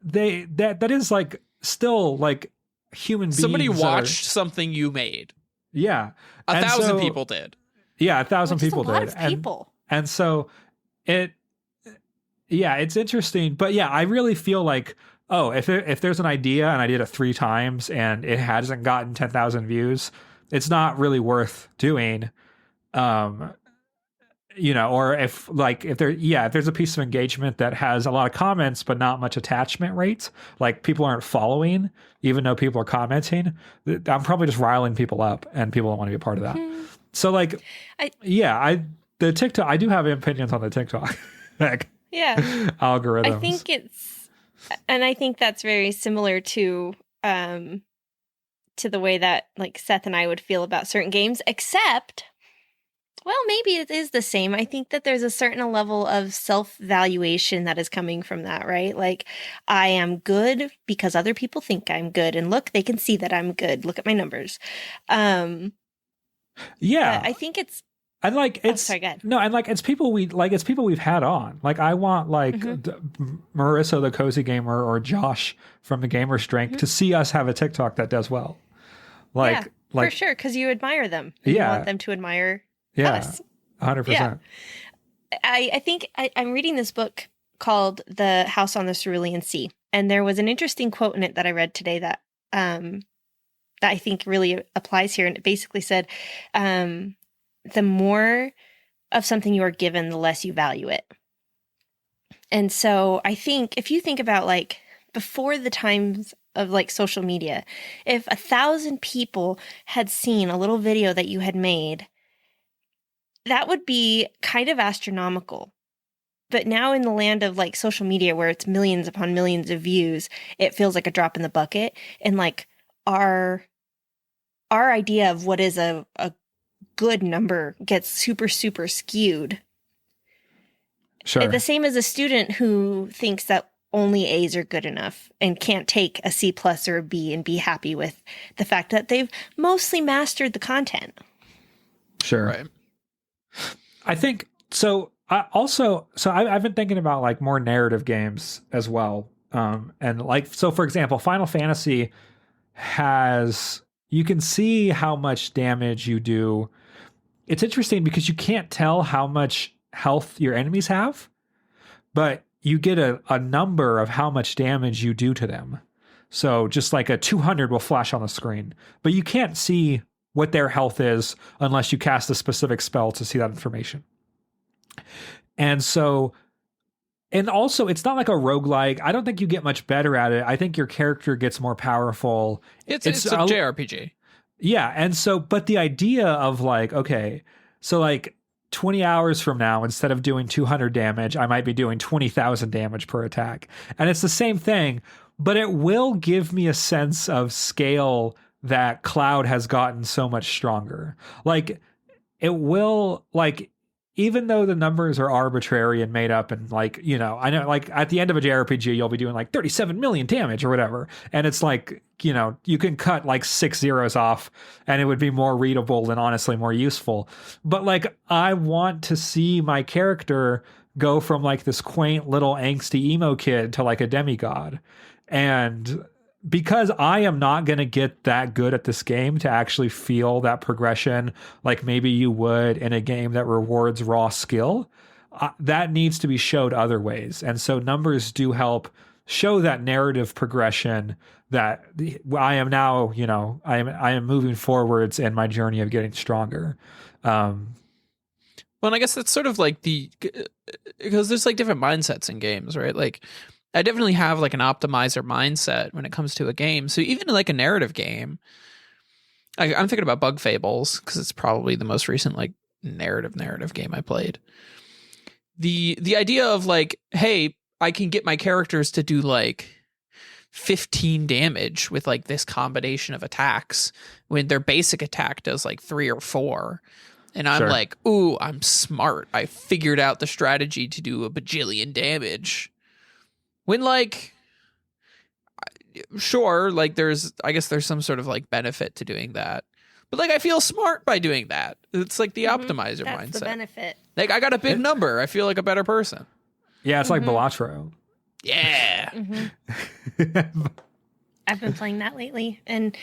that is like still like human beings. Somebody watched something you made. Yeah. 1,000 people did. Yeah. 1,000 people did. A lot of people. And so it's interesting, but yeah, I really feel like, oh, if there's an idea and I did it 3 times and it hasn't gotten 10,000 views, it's not really worth doing. Or if there's a piece of engagement that has a lot of comments but not much attachment rate, like people aren't following even though people are commenting, I'm probably just riling people up and people don't want to be a part of that. So like, the TikTok, I do have opinions on the TikTok algorithms. I think that's very similar to the way that like Seth and I would feel about certain games, except, well, maybe it is the same. I think that there's a certain level of self-valuation that is coming from that, right? Like, I am good because other people think I'm good, and look, they can see that I'm good. Look at my numbers. I think it's. And like it's sorry, go ahead. No, and like it's people we've had on. Like I want like Marissa the Cozy Gamer or Josh from the Gamer Strength to see us have a TikTok that does well. Like for sure, because you admire them. You want them to admire us. 100%. Yeah. I think I'm reading this book called The House on the Cerulean Sea, and there was an interesting quote in it that I read today that I think really applies here, and it basically said, the more of something you are given, the less you value it. And so I think if you think about like before the times of like social media, if 1,000 people had seen a little video that you had made, that would be kind of astronomical. But now in the land of like social media where it's millions upon millions of views, it feels like a drop in the bucket. And like our idea of what is a good number gets super, super skewed. Sure. The same as a student who thinks that only A's are good enough and can't take a C+ or a B and be happy with the fact that they've mostly mastered the content. Sure. Right. I think so. I've been thinking about like more narrative games as well. And like, so for example, Final Fantasy you can see how much damage you do. It's interesting because you can't tell how much health your enemies have, but you get a number of how much damage you do to them. So just like a 200 will flash on the screen, but you can't see what their health is unless you cast a specific spell to see that information. And so And also, it's not like a roguelike. I don't think you get much better at it. I think your character gets more powerful. It's a JRPG. Yeah. And so, but the idea of like, okay, so like 20 hours from now, instead of doing 200 damage, I might be doing 20,000 damage per attack. And it's the same thing, but it will give me a sense of scale that Cloud has gotten so much stronger. Like, it will, like, even though the numbers are arbitrary and made up, and like, you know, I know like at the end of a JRPG, you'll be doing like 37 million damage or whatever. And it's like, you know, you can cut like 6 zeros off and it would be more readable and honestly more useful. But like, I want to see my character go from like this quaint little angsty emo kid to like a demigod. And because I am not going to get that good at this game to actually feel that progression like maybe you would in a game that rewards raw skill, that needs to be showed other ways. And so numbers do help show that narrative progression that I am now, you know, I am moving forwards in my journey of getting stronger. Well, and I guess that's sort of like because there's like different mindsets in games, right? Like, I definitely have like an optimizer mindset when it comes to a game. So even like a narrative game, I'm thinking about Bug Fables because it's probably the most recent like narrative game I played. The idea of like, hey, I can get my characters to do like 15 damage with like this combination of attacks when their basic attack does like 3 or 4. And I'm like, ooh, I'm smart. I figured out the strategy to do a bajillion damage. When like, sure, like I guess there's some sort of like benefit to doing that. But like, I feel smart by doing that. It's like the optimizer mindset. That's the benefit. Like, I got a big number. I feel like a better person. Yeah, it's like Balatro. Yeah. I've been playing that lately, and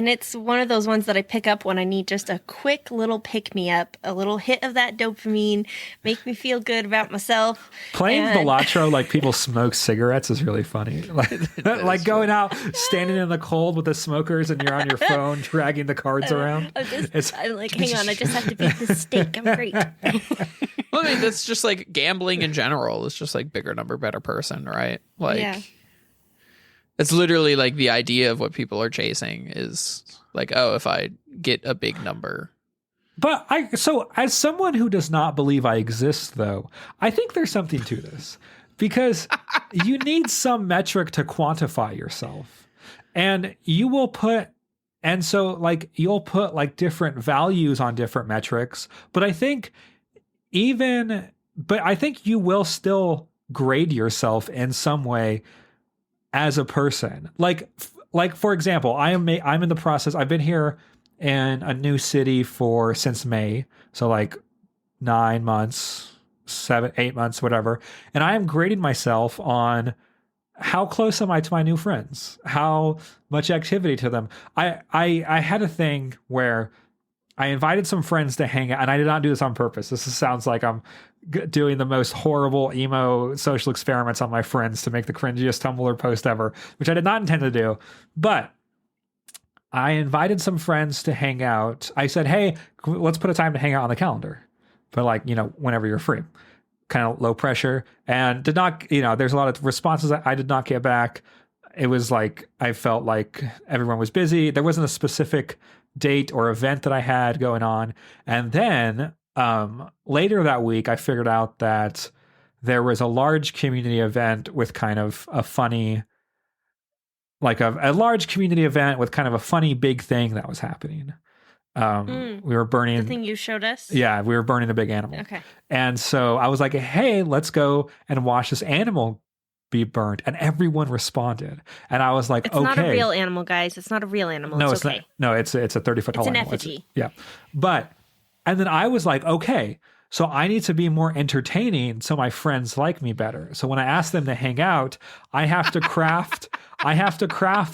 it's one of those ones that I pick up when I need just a quick little pick-me-up, a little hit of that dopamine, make me feel good about myself. Playing Balatro like people smoke cigarettes is really funny. Like going out, standing in the cold with the smokers, and you're on your phone dragging the cards around. I'm like, hang on, I just have to beat this steak. I'm great. Well, I mean, that's just like gambling in general. It's just like bigger number, better person, right? Like, yeah. It's literally like the idea of what people are chasing is like, oh, if I get a big number. But so as someone who does not believe I exist, though, I think there's something to this because you need some metric to quantify yourself, and you'll put like different values on different metrics. But I think you will still grade yourself in some way as a person. Like for example, I'm in the process. I've been here in a new city since May, so like 9 months, 7, 8 months, whatever. And I am grading myself on how close am I to my new friends, how much activity to them. I had a thing where I invited some friends to hang out, and I did not do this on purpose. This sounds like I'm doing the most horrible emo social experiments on my friends to make the cringiest Tumblr post ever, which I did not intend to do. But I invited some friends to hang out. I said, hey, let's put a time to hang out on the calendar. But like, you know, whenever you're free. Kind of low pressure. And did not, you know, there's a lot of responses that I did not get back. It was like, I felt like everyone was busy. There wasn't a specific date or event that I had going on. And then later that week, I figured out that there was a large community event with kind of a funny, like a large community event with kind of a funny big thing that was happening. We were burning the thing you showed us. Yeah, we were burning a big animal. Okay. And so I was like, hey, let's go and watch this animal be burnt. And everyone responded. And I was like, it's okay. It's not a real animal, guys. It's not a real animal. No, it's okay. Not. No, it's a 30-foot tall animal. It's an effigy. Yeah. And then I was like, okay, so I need to be more entertaining so my friends like me better. So when I ask them to hang out, I have to craft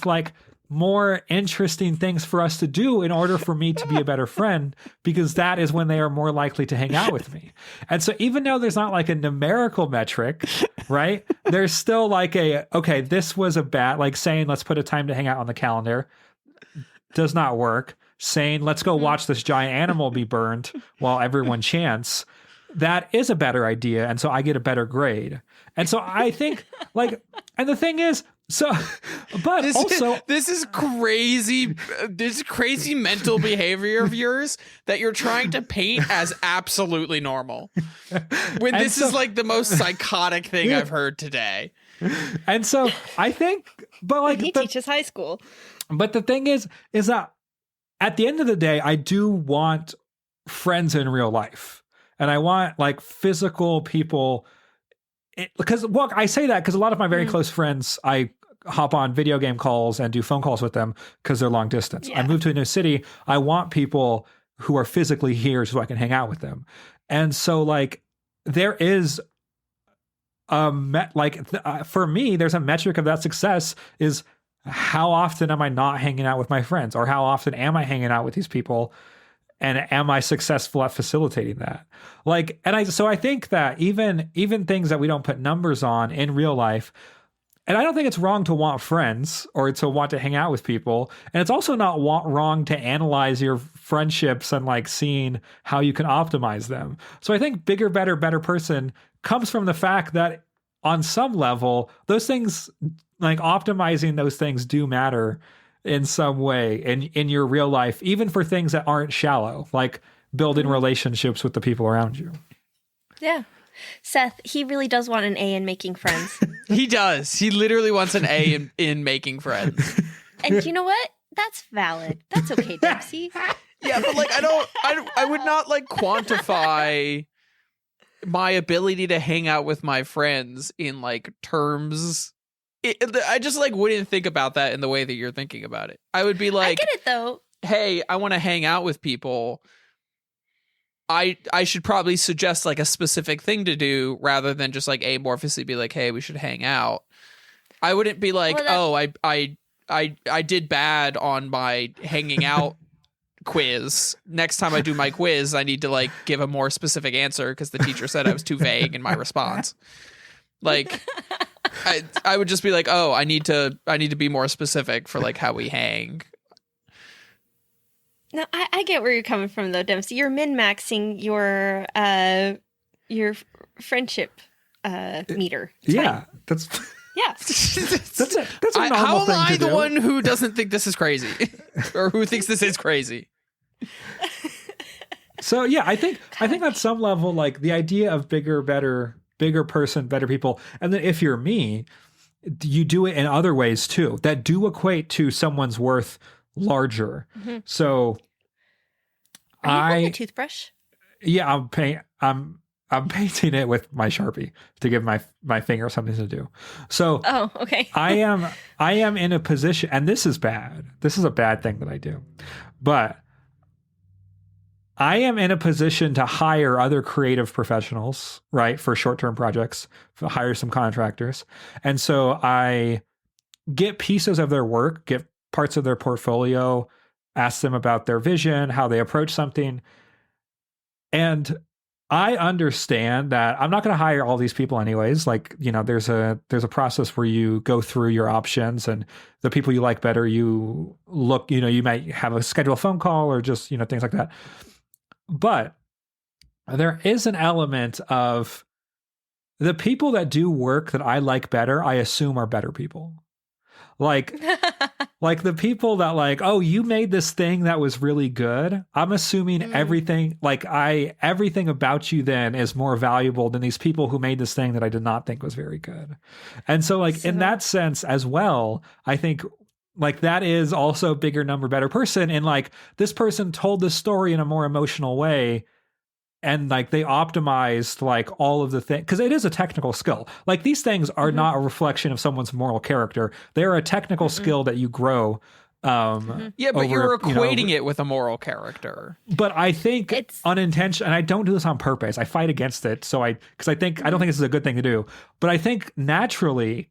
like more interesting things for us to do in order for me to be a better friend, because that is when they are more likely to hang out with me. And so even though there's not like a numerical metric, right? There's still like okay, this was a bad, like saying, let's put a time to hang out on the calendar does not work. Saying, let's go watch this giant animal be burned while everyone chants that is a better idea. And so I get a better grade. And so I think like, and the thing is, so, but this is crazy. This crazy mental behavior of yours that you're trying to paint as absolutely normal. When this is like the most psychotic thing I've heard today. And so I think, but like he teaches high school. But the thing is that at the end of the day, I do want friends in real life, and I want like physical people. Because I say that because a lot of my very close friends, I hop on video game calls and do phone calls with them because they're long distance. Yeah. I moved to a new city. I want people who are physically here so I can hang out with them. And so like there is for me, there's a metric of that success is how often am I not hanging out with my friends, or how often am I hanging out with these people? And am I successful at facilitating that? Like, and I think that even things that we don't put numbers on in real life, and I don't think it's wrong to want friends or to want to hang out with people. And it's also not wrong to analyze your friendships and like seeing how you can optimize them. So I think bigger, better person comes from the fact that on some level, those things, like optimizing those things, do matter in some way in your real life, even for things that aren't shallow, like building relationships with the people around you. Yeah. Seth, he really does want an A in making friends. He does. He literally wants an A in making friends. And you know what? That's valid. That's okay, Dempsey. Yeah, but like I would not like quantify my ability to hang out with my friends in like terms. I just like wouldn't think about that in the way that you're thinking about it. I would be like, I get it though. Hey, I want to hang out with people. I should probably suggest like a specific thing to do rather than just like amorphously be like, hey, we should hang out. I wouldn't be like, I did bad on my hanging out quiz. Next time I do my quiz, I need to like give a more specific answer because the teacher said I was too vague in my response. Like I would just be like, oh, I need to be more specific for like how we hang. No, I get where you're coming from though, Dempsey. You're min-maxing your friendship meter. It's yeah, fine. that's yeah. that's a normal how am thing I to the do. one who doesn't think this is crazy, or who thinks this is crazy? So yeah, I think at some level, like the idea of bigger person, better people, and then if you're me, you do it in other ways too that do equate to someone's worth larger. Mm-hmm. So Are you holding a toothbrush? Yeah, I'm painting it with my Sharpie to give my finger something to do. So oh, okay. I am in a position, and this is bad. This is a bad thing that I do, but I am in a position to hire other creative professionals, right, for short-term projects, hire some contractors. And so I get pieces of their work, get parts of their portfolio, ask them about their vision, how they approach something. And I understand that I'm not going to hire all these people anyways. Like, you know, there's a process where you go through your options, and the people you like better, you look, you know, you might have a scheduled phone call or just, you know, things like that. But there is an element of the people that do work that I like better, I assume are better people. Like the people that like, oh, you made this thing that was really good. I'm assuming everything about you then is more valuable than these people who made this thing that I did not think was very good. And so like in that sense as well, I think like that is also bigger number, better person. And like this person told this story in a more emotional way. And like they optimized like all of the things, because it is a technical skill. Like these things are not a reflection of someone's moral character. They're a technical skill that you grow. Yeah, but you're equating it with a moral character. But I think it's unintentional, and I don't do this on purpose. I fight against it. So I don't think this is a good thing to do. But I think naturally,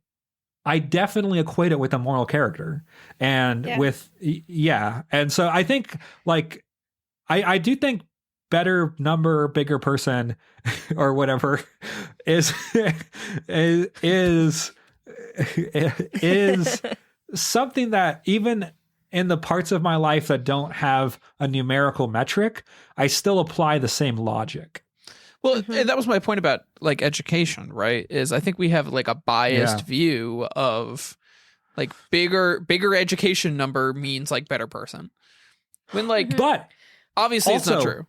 I definitely equate it with a moral character, and and so I think like I do think better number, bigger person, or whatever is something that even in the parts of my life that don't have a numerical metric, I still apply the same logic. Well, and that was my point about like education, right? Is I think we have like a biased view of like bigger education number means like better person. When like, But obviously it's not also- true.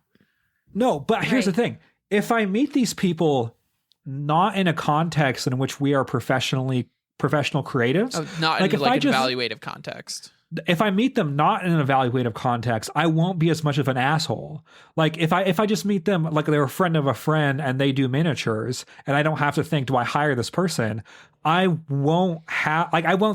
No, but here's the thing. If I meet these people not in a context in which we are professional creatives, Not like in if like I an just- evaluative context. if I meet them not in an evaluative context, I won't be as much of an asshole. Like if I just meet them like they're a friend of a friend and they do miniatures and I don't have to think, do I hire this person? I won't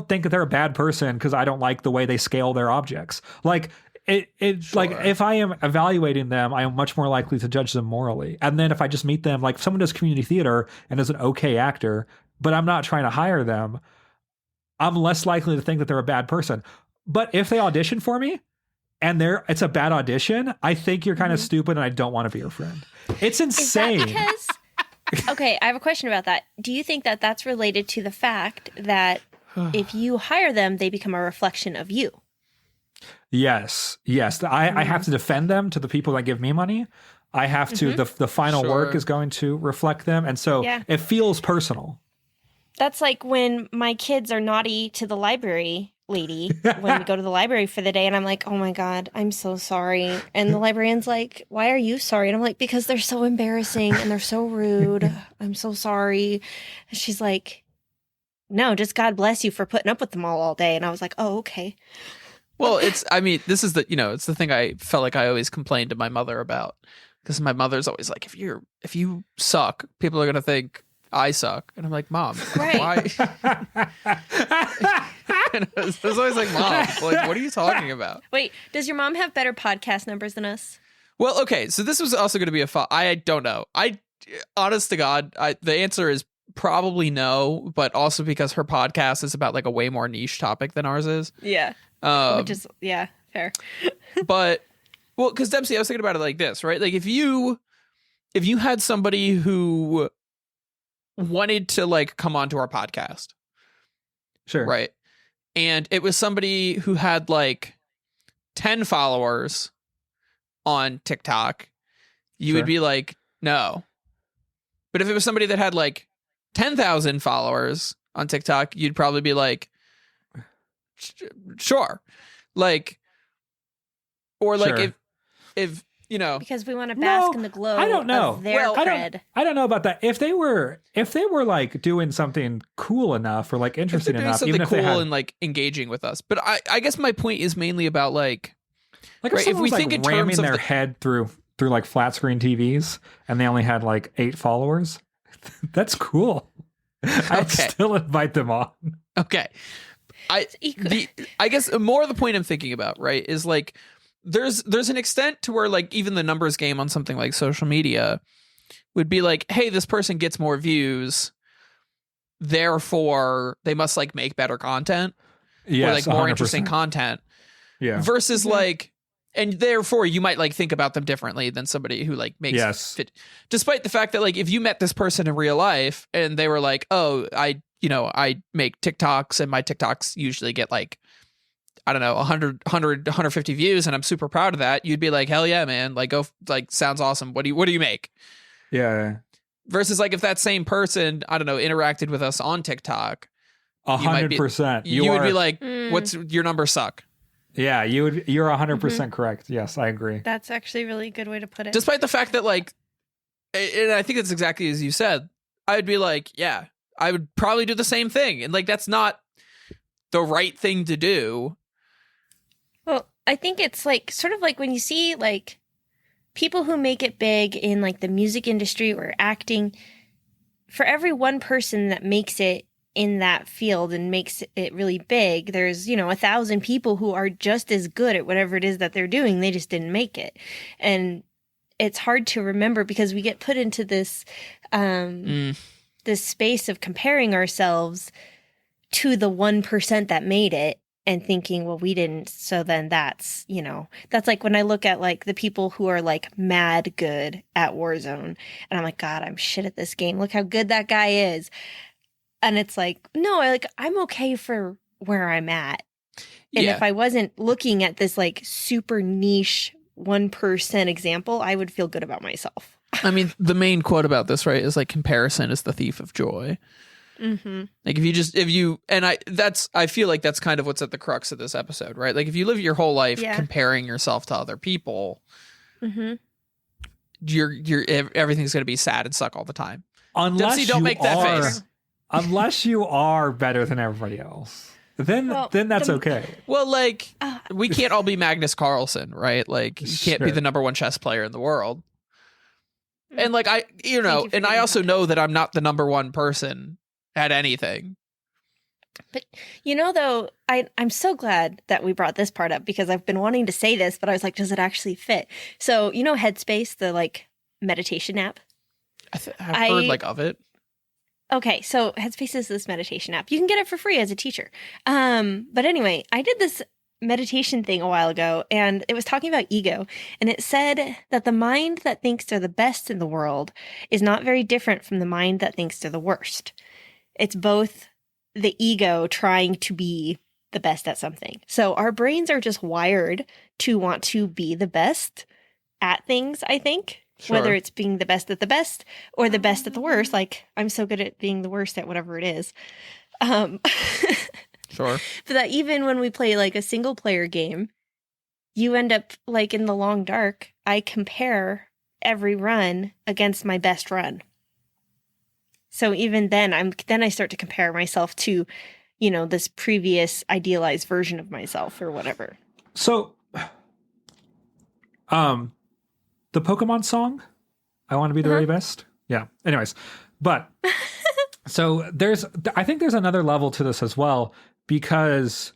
think that they're a bad person because I don't like the way they scale their objects. Like like if I am evaluating them, I am much more likely to judge them morally. And then if I just meet them, like someone does community theater and is an okay actor, but I'm not trying to hire them, I'm less likely to think that they're a bad person. But if they audition for me and it's a bad audition, I think you're kind of stupid and I don't want to be your friend. It's insane. Is that because... Okay, I have a question about that. Do you think that that's related to the fact that if you hire them, they become a reflection of you? Yes. I have to defend them to the people that give me money. I have to, the final work is going to reflect them. And so it feels personal. That's like when my kids are naughty to the library lady when we go to the library for the day, and I'm like, oh my God, I'm so sorry. And the librarian's like, why are you sorry? And I'm like, because they're so embarrassing and they're so rude. I'm so sorry. And she's like, no, just God bless you for putting up with them all day. And I was like, oh, okay. Well, this is it's the thing I felt like I always complained to my mother about, because my mother's always like, if you suck, people are going to think I suck. And I'm like, Mom, why? And I was always like, Mom, like, what are you talking about? Wait, does your mom have better podcast numbers than us? Well, okay, so this was also going to be I don't know. Honest to God, the answer is probably no, but also because her podcast is about like a way more niche topic than ours is. Yeah. Which is, fair. But, well, because Dempsey, I was thinking about it like this, right? Like if you had somebody who wanted to like come onto our podcast. Sure. Right. And it was somebody who had like 10 followers on TikTok, you would be like, no. But if it was somebody that had like 10,000 followers on TikTok, you'd probably be like, sure. Like, or like if because we want to bask in the glow. I don't know. Of their cred. I don't know about that. If they were like doing something cool enough or like interesting enough, something even if cool they had, and like engaging with us. But I guess my point is mainly about like if we think in ramming terms of their head through like flat screen TVs and they only had like 8 followers, that's cool. I'd still invite them on. Okay. I guess more of the point I'm thinking about, right, is like there's an extent to where like even the numbers game on something like social media would be like, hey, this person gets more views, therefore they must like make better content, or like more 100%. interesting content. Yeah. Versus like, and therefore you might like think about them differently than somebody who like makes fit. Despite the fact that like if you met this person in real life and they were like, oh, I make TikToks and my TikToks usually get like, I don't know, 150 views and I'm super proud of that. You'd be like, hell yeah, man. Like, go, like, sounds awesome. What do you make? Yeah. Versus like if that same person, I don't know, interacted with us on TikTok, 100%. You would be like, what's your numbers suck? Yeah, you're 100% correct. Yes, I agree. That's actually a really good way to put it. Despite the fact that like, and I think it's exactly as you said, I would be like, yeah, I would probably do the same thing. And like, that's not the right thing to do. Well, I think it's like sort of like when you see like people who make it big in like the music industry or acting, for every one person that makes it in that field and makes it really big, there's, 1,000 people who are just as good at whatever it is that they're doing. They just didn't make it. And it's hard to remember because we get put into this, this space of comparing ourselves to the 1% that made it and thinking, well, we didn't. So then that's like when I look at like the people who are like mad good at Warzone and I'm like, God, I'm shit at this game. Look how good that guy is. And it's like, no, I'm okay for where I'm at. And if I wasn't looking at this like super niche 1% example, I would feel good about myself. I mean, the main quote about this, right, is like comparison is the thief of joy. Mm-hmm. Like I feel like that's kind of what's at the crux of this episode, right? Like if you live your whole life comparing yourself to other people, Mm-hmm. you're everything's going to be sad and suck all the time. Unless Dempsey, don't make that face. Unless you are better than everybody else, then that's okay. Well, like we can't all be Magnus Carlsen, right? Like you can't be the number one chess player in the world. And like I also know that I'm not the number one person at anything. But though, I'm so glad that we brought this part up because I've been wanting to say this, but I was like, does it actually fit? So Headspace, the like meditation app. I've heard like of it. Okay, so Headspace is this meditation app. You can get it for free as a teacher. But anyway, I did this meditation thing a while ago, and it was talking about ego, and it said that the mind that thinks they're the best in the world is not very different from the mind that thinks they're the worst. It's both the ego trying to be the best at something. So our brains are just wired to want to be the best at things, I think. Sure. Whether it's being the best at the best or the best at the worst. Like, I'm so good at being the worst at whatever it is. Sure. But that even when we play like a single player game, you end up like in the long dark, I compare every run against my best run. So even then I start to compare myself to, this previous idealized version of myself or whatever. So, the Pokemon song, I want to be the very best. Yeah. Anyways, but so I think there's another level to this as well, because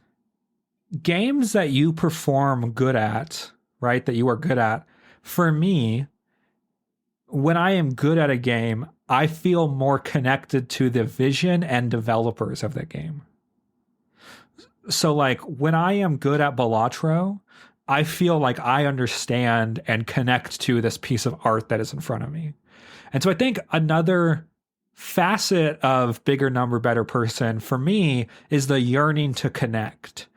games that you perform good at, right, that you are good at, for me, when I am good at a game, I feel more connected to the vision and developers of that game. So like when I am good at Balatro, I feel like I understand and connect to this piece of art that is in front of me. And so I think another facet of Bigger Number, Better Person for me is the yearning to connect.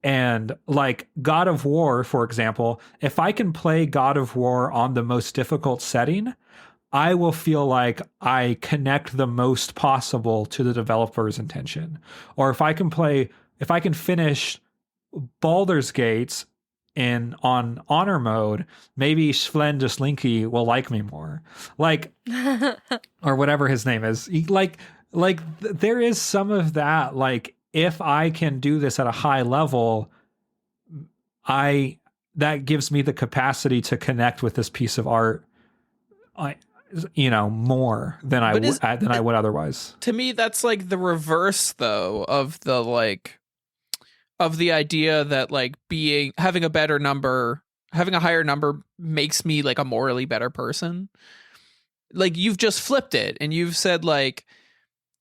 And like God of War, for example, if I can play God of War on the most difficult setting, I will feel like I connect the most possible to the developer's intention. Or if I can finish Baldur's Gates on honor mode, maybe Sven Slinky will like me more. Like, or whatever his name is. There is some of that. Like, if I can do this at a high level, that gives me the capacity to connect with this piece of art, more than I would otherwise. To me, that's like the reverse, though, of the idea that like having a higher number makes me like a morally better person. Like you've just flipped it and you've said like,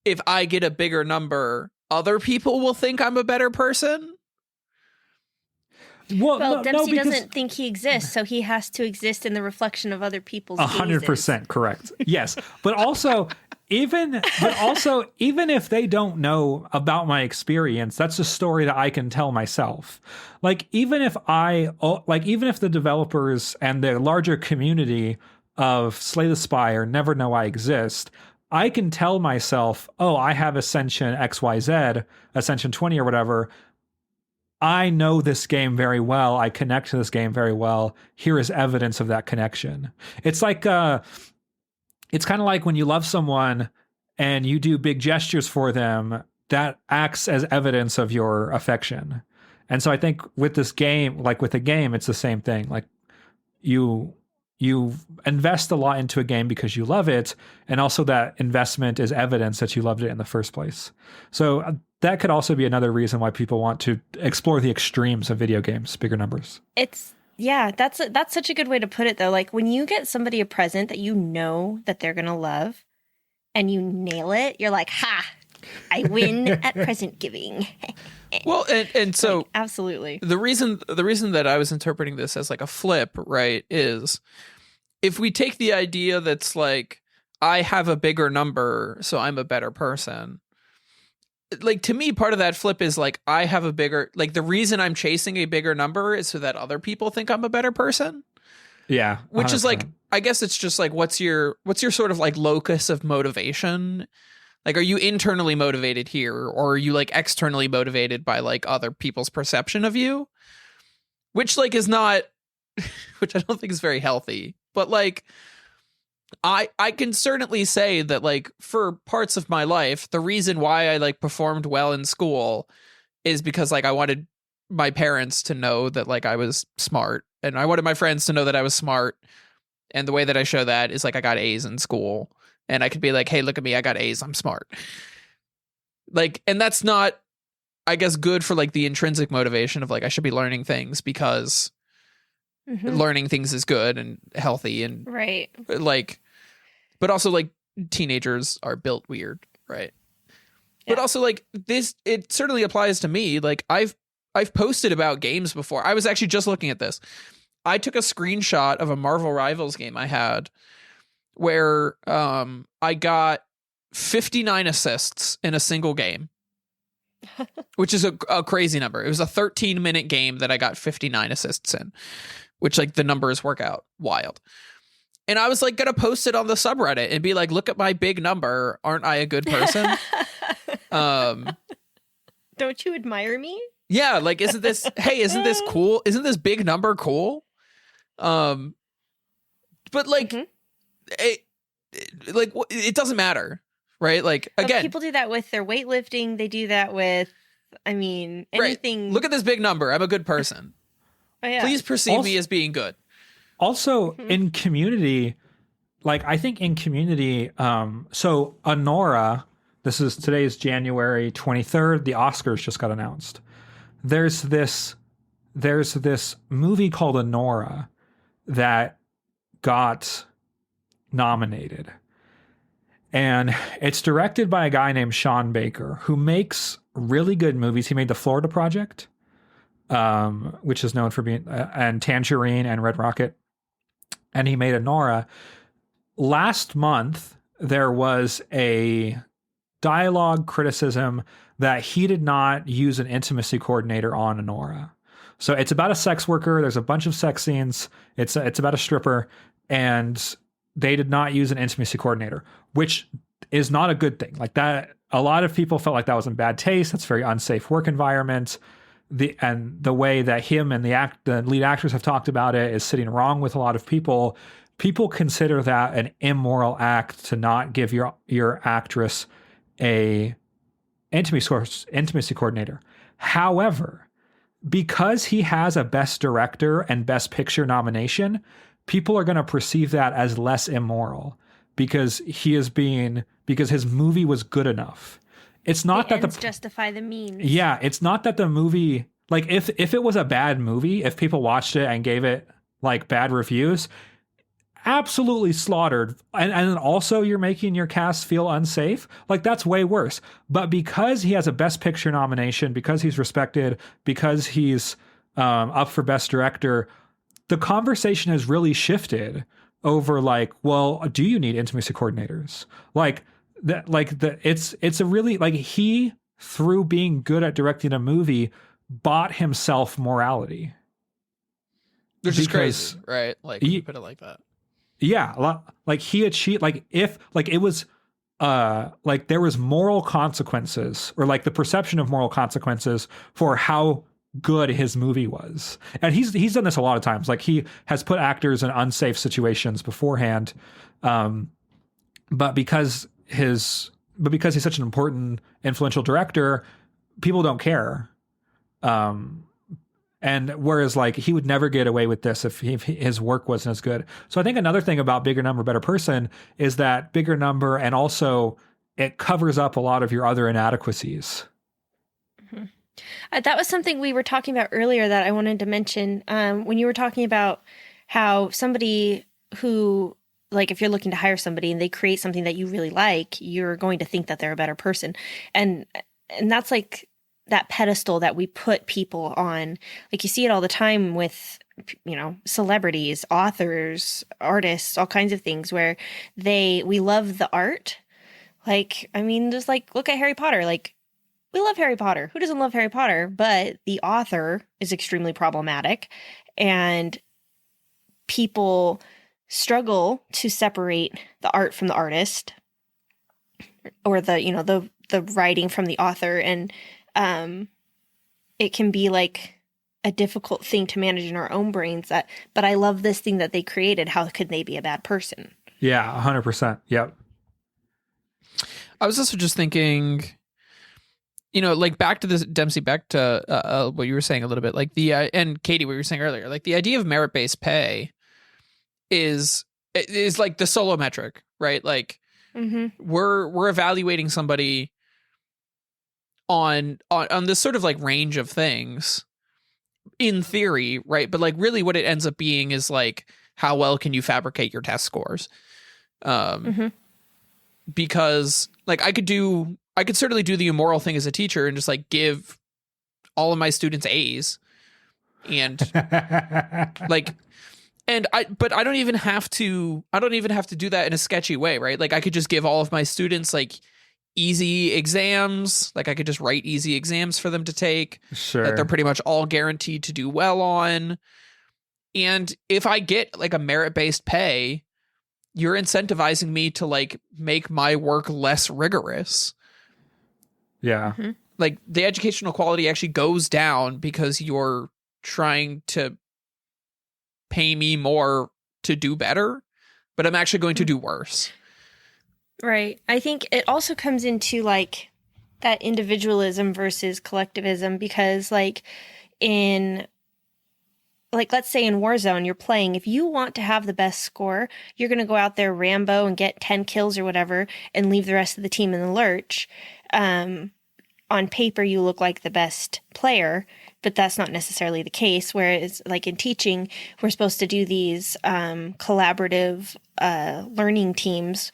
if I get a bigger number, other people will think I'm a better person. Well, Dempsey doesn't think he exists, so he has to exist in the reflection of other people's 100% correct. Yes. But also, even if they don't know about my experience, that's a story that I can tell myself. Like, even if the developers and the larger community of Slay the Spire never know I exist, I can tell myself, oh, I have Ascension XYZ, Ascension 20 or whatever. I know this game very well. I connect to this game very well. Here is evidence of that connection. It's like, it's kind of like when you love someone and you do big gestures for them, that acts as evidence of your affection. And so I think with this game, like with a game, it's the same thing. Like you invest a lot into a game because you love it. And also that investment is evidence that you loved it in the first place. So that could also be another reason why people want to explore the extremes of video games, bigger numbers. That's such a good way to put it, though. Like when you get somebody a present that you know that they're going to love and you nail it, you're like, ha, I win at present giving. Well, and so like, absolutely. The reason that I was interpreting this as like a flip, right, is if we take the idea that's like, I have a bigger number, so I'm a better person. Like, to me, part of that flip is like, I have a bigger, like the reason I'm chasing a bigger number is so that other people think I'm a better person. Yeah. Which is like, 100%. I guess it's just like, what's your sort of like locus of motivation? Like, are you internally motivated here, or are you like externally motivated by like other people's perception of you? Which like is not, which I don't think is very healthy. But like, I can certainly say that like for parts of my life, the reason why I like performed well in school is because like I wanted my parents to know that like I was smart, and I wanted my friends to know that I was smart. And the way that I show that is like I got A's in school, and I could be like, hey, look at me, I got A's, I'm smart. Like, and that's not, I guess, good for like the intrinsic motivation of like I should be learning things because learning things is good and healthy and Right. like, but also like teenagers are built weird, right? But Yeah. also like this, it certainly applies to me. Like I've posted about games before. I was actually just looking at this. I took a screenshot of a Marvel Rivals game I had where I got 59 assists in a single game, which is a crazy number. It was a 13-minute game that I got 59 assists in, which like the numbers work out wild. And I was like going to post it on the subreddit and be like, look at my big number. Aren't I a good person? Don't you admire me? Yeah. Like, isn't this cool? Isn't this big number cool? But like, it doesn't matter. Right. Like, again, People do that with their weightlifting. They do that with, I mean, anything. Right. Look at this big number. I'm a good person. Oh, yeah. Please perceive me as being good. Also, in Community, like I think in Community, so Anora, today's January 23rd. The Oscars just got announced. There's this movie called Anora that got nominated, and it's directed by a guy named Sean Baker, who makes really good movies. He made The Florida Project, which is known for being and Tangerine and Red Rocket. And he made Anora. Last month, there was a dialogue criticism that he did not use an intimacy coordinator on Anora. So it's about a sex worker. There's a bunch of sex scenes. It's about a stripper, and they did not use an intimacy coordinator, which is not a good thing. Like that, a lot of people felt like that was in bad taste. That's a very unsafe work environment. The way that him and the lead actors have talked about it is sitting wrong with a lot of people. People consider that an immoral act to not give your actress a intimacy coordinator. However, because he has a Best Director and Best Picture nomination, people are going to perceive that as less immoral because because his movie was good enough. It's not that ends justify the means. Yeah, it's not that the movie, like if it was a bad movie, if people watched it and gave it like bad reviews, absolutely slaughtered. And then also you're making your cast feel unsafe. Like that's way worse. But because he has a Best Picture nomination, because he's respected, because he's up for Best Director, the conversation has really shifted over like, well, do you need intimacy coordinators? It's a really, like, he, through being good at directing a movie, bought himself morality. Which is crazy, right? Like, you put it like that. Yeah, like he achieved, like if like it was like there was moral consequences, or like the perception of moral consequences for how good his movie was. And he's done this a lot of times. Like he has put actors in unsafe situations beforehand, but because he's such an important, influential director, people don't care. And whereas like he would never get away with this if his work wasn't as good. So I think another thing about Bigger Number, Better Person is that bigger number, and also it covers up a lot of your other inadequacies. Mm-hmm. That was something we were talking about earlier that I wanted to mention. When you were talking about how somebody who, like, if you're looking to hire somebody and they create something that you really like, you're going to think that they're a better person. And that's like that pedestal that we put people on. Like you see it all the time with, celebrities, authors, artists, all kinds of things where we love the art. Like, I mean, just like, look at Harry Potter. Like, we love Harry Potter. Who doesn't love Harry Potter? But the author is extremely problematic. And people struggle to separate the art from the artist, or the writing from the author, and it can be like a difficult thing to manage in our own brains. But I love this thing that they created. How could they be a bad person? Yeah, 100%. Yep. I was also just thinking, like back to this, Dempsey, back to what you were saying a little bit, like and Katie, what you were saying earlier, like the idea of merit-based pay is like the solo metric, right? Like we're evaluating somebody on this sort of like range of things in theory, right? But like really what it ends up being is like, how well can you fabricate your test scores? Because like I could certainly do the immoral thing as a teacher and just like give all of my students A's, and like, but I don't even have to do that in a sketchy way, right? Like I could just give all of my students like easy exams. Like I could just write easy exams for them to take, Sure. that they're pretty much all guaranteed to do well on. And if I get like a merit-based pay, you're incentivizing me to like make my work less rigorous. Yeah. Like the educational quality actually goes down because you're trying to pay me more to do better, but I'm actually going to do worse. Right. I think it also comes into like that individualism versus collectivism, because like let's say in Warzone, you're playing, if you want to have the best score, you're going to go out there Rambo and get 10 kills or whatever and leave the rest of the team in the lurch. On paper, you look like the best player, but that's not necessarily the case. Whereas like in teaching, we're supposed to do these collaborative learning teams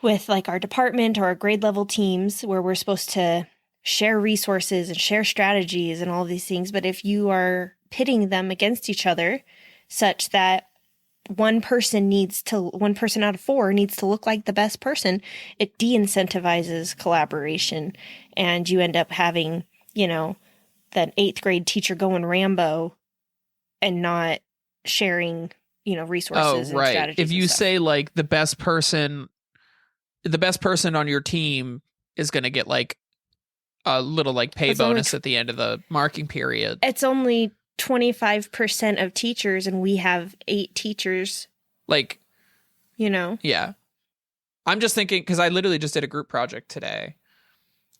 with like our department or our grade level teams, where we're supposed to share resources and share strategies and all these things. But if you are pitting them against each other such that one person out of 4 needs to look like the best person, it de-incentivizes collaboration. And you end up having, that 8th grade teacher going Rambo and not sharing, resources and strategies. If you say like the best person on your team is going to get like a little like pay bonus at the end of the marking period. It's only 25% of teachers, and we have 8 teachers. Like, Yeah. I'm just thinking, because I literally just did a group project today,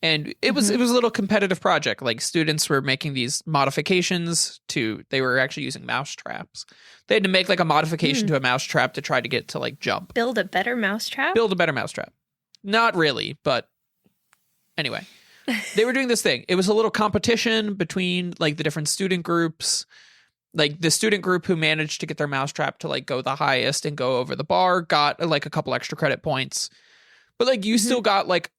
and it was a little competitive project. Like students were making these modifications they were actually using mouse traps. They had to make like a modification to a mouse trap to try to get to like jump. Build a better mousetrap? Not really, but anyway. They were doing this thing. It was a little competition between like the different student groups. Like the student group who managed to get their mousetrap to like go the highest and go over the bar got like a couple extra credit points. But like you still got like,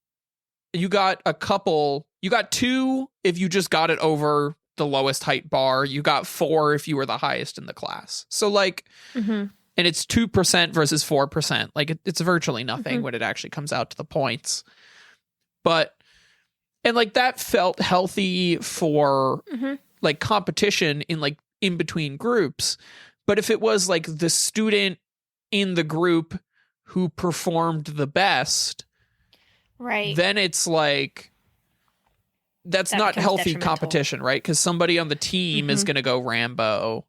you got 2 if you just got it over the lowest height bar. You got 4 if you were the highest in the class. So like, and it's 2% versus 4%. Like it's virtually nothing when it actually comes out to the points. And like that felt healthy for like competition in between groups. But if it was like the student in the group who performed the best, right, then it's like that not healthy competition, right? Because somebody on the team is going to go Rambo,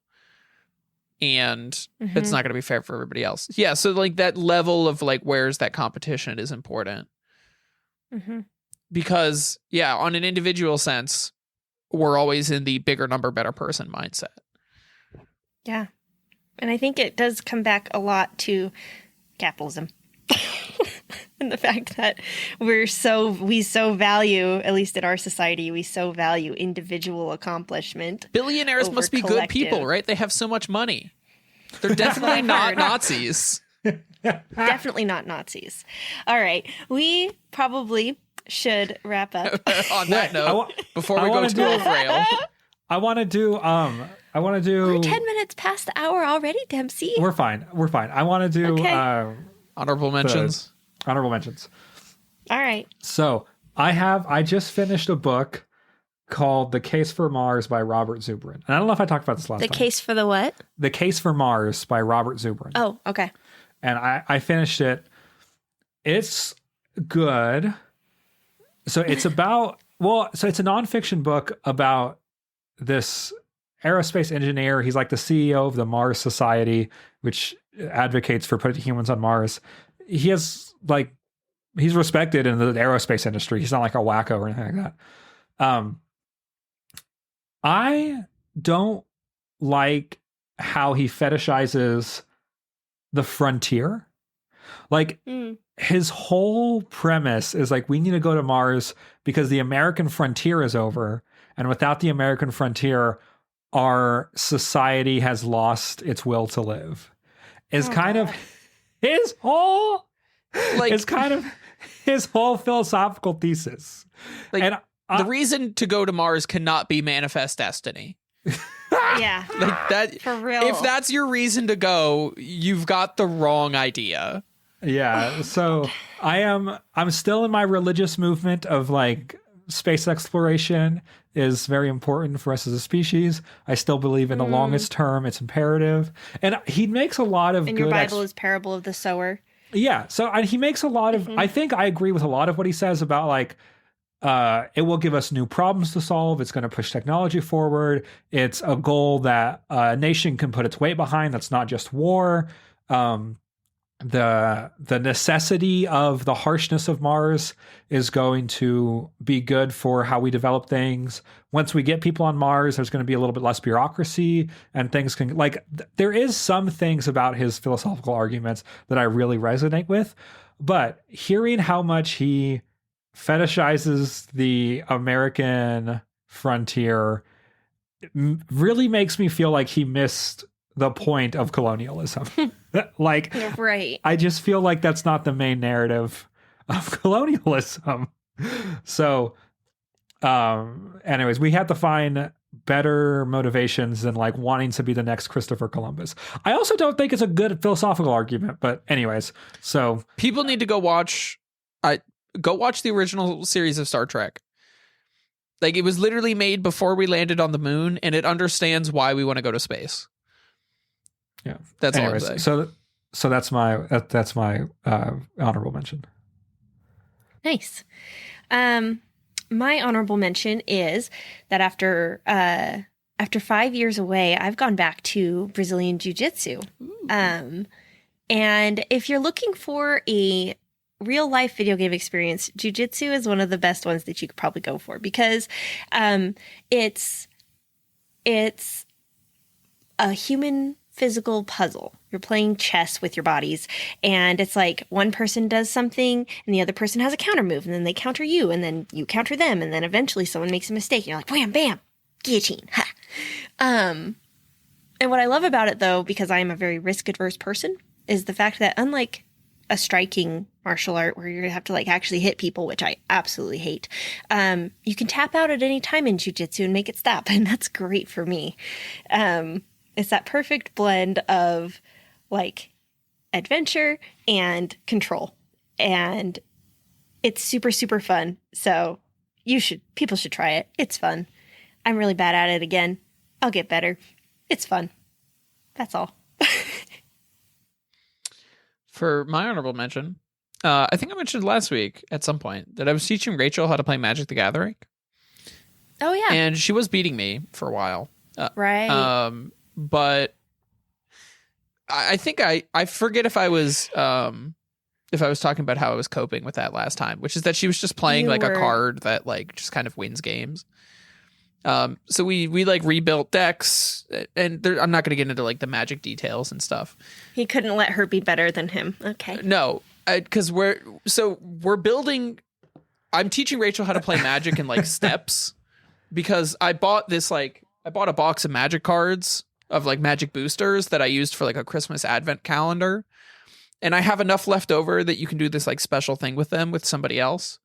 and it's not going to be fair for everybody else. Yeah, so like that level of like where's that competition is important. Because, yeah, on an individual sense, we're always in the bigger number, better person mindset. Yeah. And I think it does come back a lot to capitalism. And the fact that we so value, at least in our society, we so value individual accomplishment. Billionaires must be good people, right? They have so much money. They're definitely not Nazis. Definitely not Nazis. All right. We probably should wrap up. On that note, before we go too off-rail. I want to do We're 10 minutes past the hour already, Dempsey. We're fine. I want to do honorable mentions. Honorable mentions. All right. So I just finished a book called The Case for Mars by Robert Zubrin. And I don't know if I talked about this last The time. Case for the what? The Case for Mars by Robert Zubrin. Oh, okay. And I finished it. It's good. So it's about, so it's a nonfiction book about this aerospace engineer. He's like the CEO of the Mars Society, which advocates for putting humans on Mars. He has like, he's respected in the aerospace industry. He's not like a wacko or anything like that. I don't like how he fetishizes the frontier. Like his whole premise is like, we need to go to Mars because the American frontier is over. And without the American frontier, our society has lost its will to live. Is kind of his whole, like, it's kind of his whole philosophical thesis. Like, and the reason to go to Mars cannot be manifest destiny. Yeah. Like that, for real. if that's your reason to go, you've got the wrong idea. Yeah. So I'm still in my religious movement of like space exploration is very important for us as a species. I still believe in the longest term, it's imperative. And he makes a lot of and good your Bible is parable of the sower. Yeah. So he makes a lot of, I think I agree with a lot of what he says about like, it will give us new problems to solve. It's going to push technology forward. It's a goal that a nation can put its weight behind. That's not just war. The necessity of the harshness of Mars is going to be good for how we develop things. Once we get people on Mars, there's going to be a little bit less bureaucracy and things can like, there is some things about his philosophical arguments that I really resonate with, but hearing how much he fetishizes the American frontier really makes me feel like he missed the point of colonialism. Like, right. I just feel like that's not the main narrative of colonialism. So, anyways, we had to find better motivations than like wanting to be the next Christopher Columbus. I also don't think it's a good philosophical argument, but anyways, so people need to go watch the original series of Star Trek. Like, it was literally made before we landed on the moon, and it understands why we want to go to space. Yeah, that's anyways, all I'm saying. So that's my honorable mention. Nice. My honorable mention is that after 5 years away, I've gone back to Brazilian Jiu-Jitsu. And if you're looking for a real life video game experience, Jiu-Jitsu is one of the best ones that you could probably go for because it's a human physical puzzle. You're playing chess with your bodies, and it's like one person does something and the other person has a counter move, and then they counter you, and then you counter them, and then eventually someone makes a mistake and you're like, wham, bam, guillotine. Ha. And what I love about it, though, because I am a very risk adverse person, is the fact that unlike a striking martial art where you're gonna have to like actually hit people, which I absolutely hate, you can tap out at any time in jiu-jitsu and make it stop, and that's great for me. It's that perfect blend of like adventure and control, and it's super, super fun. So people should try it. It's fun. I'm really bad at it again. I'll get better. It's fun. That's all. For my honorable mention, I think I mentioned last week at some point that I was teaching Rachel how to play Magic the Gathering. Oh yeah. And she was beating me for a while. Right. But I think I forget if I was talking about how I was coping with that last time, which is that she was just playing a card that like just kind of wins games. So we like rebuilt decks, and I'm not going to get into like the Magic details and stuff. He couldn't let her be better than him. Okay. No, because we're building. I'm teaching Rachel how to play Magic in like steps, because I bought a box of Magic cards of like Magic boosters that I used for like a Christmas advent calendar. And I have enough left over that you can do this like special thing with them with somebody else.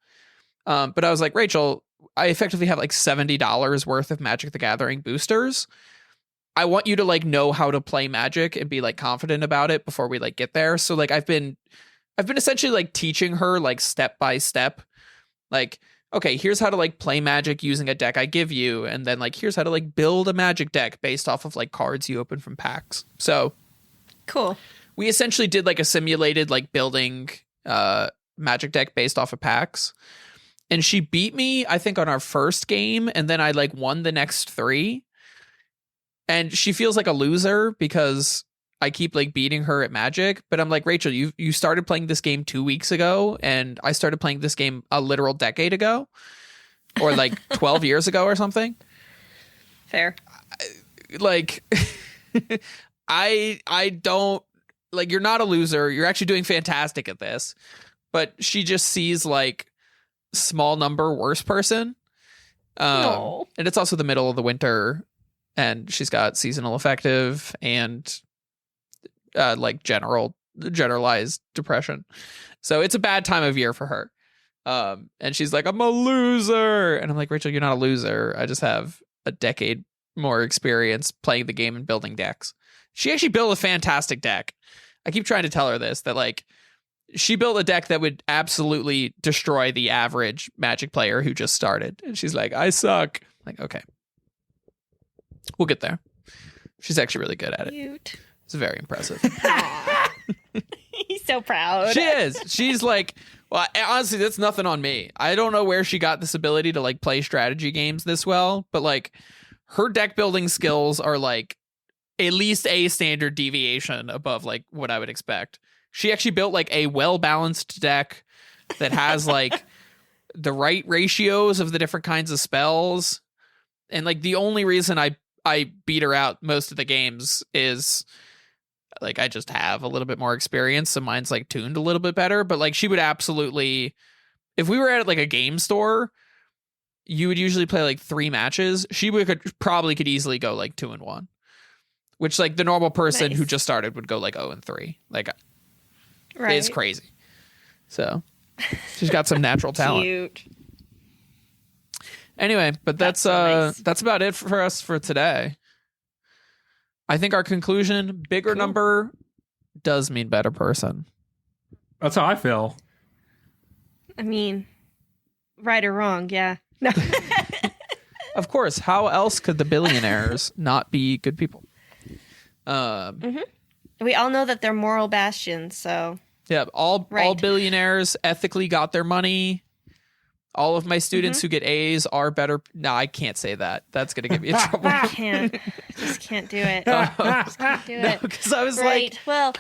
But I was like, Rachel, I effectively have like $70 worth of Magic the Gathering boosters. I want you to like know how to play Magic and be like confident about it before we like get there. So like I've been essentially like teaching her like step by step, like okay, here's how to like play Magic using a deck I give you, and then like here's how to like build a Magic deck based off of like cards you open from packs. So Cool. we essentially did like a simulated like building Magic deck based off of packs. And she beat me, I think, on our first game, and then I like won the next 3. And she feels like a loser because I keep like beating her at Magic. But I'm like, Rachel, you started playing this game 2 weeks ago, and I started playing this game a literal decade ago, or like 12 years ago or something. Fair. Like, I don't like. You're not a loser. You're actually doing fantastic at this. But she just sees like small number worse person. No. And it's also the middle of the winter, and she's got seasonal affective and like generalized depression. So it's a bad time of year for her. And she's like, I'm a loser. And I'm like, Rachel, you're not a loser. I just have a decade more experience playing the game and building decks. She actually built a fantastic deck. I keep trying to tell her this, that like she built a deck that would absolutely destroy the average Magic player who just started. And she's like, I suck. Like, okay, we'll get there. She's actually really good at it. Cute. It's very impressive. He's so proud. She is. She's like, well, honestly, that's nothing on me. I don't know where she got this ability to like play strategy games this well, but like her deck building skills are like at least a standard deviation above like what I would expect. She actually built like a well-balanced deck that has like the right ratios of the different kinds of spells. And like the only reason I beat her out most of the games is like I just have a little bit more experience, so mine's like tuned a little bit better. But like she would absolutely, if we were at like a game store, you would usually play like 3 matches. She could easily go like 2-1, which like the normal person who just started would go like 0-3. Like, Right. it's crazy. So she's got some natural talent. Cute. Anyway, but that's so nice. That's about it for us for today. I think our conclusion, bigger number does mean better person. That's how I feel. I mean, right or wrong, yeah. No. Of course, how else could the billionaires not be good people? We all know that they're moral bastions, so Yeah, all Right. billionaires ethically got their money. All of my students who get A's are better. No, I can't say that. That's going to get me in trouble. just can't do it. Just can't do it. Because I was Right. like, Well,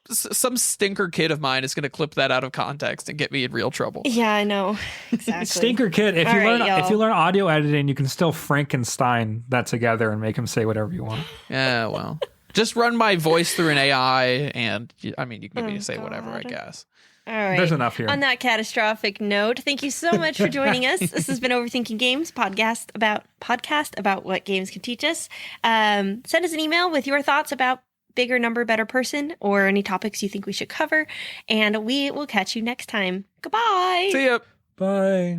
some stinker kid of mine is going to clip that out of context and get me in real trouble. yeah, I know. Exactly. Stinker kid. If All you right, learn y'all. if you learn audio editing, you can still Frankenstein that together and make him say whatever you want. Yeah, well, just run my voice through an AI, and I mean, you can get me to say whatever, I God. guess. All right. There's enough here. On that catastrophic note, thank you so much for joining us. This has been Overthinking Games podcast about what games can teach us. Send us an email with your thoughts about bigger number, better person, or any topics you think we should cover, and we will catch you next time. Goodbye. See ya. Bye.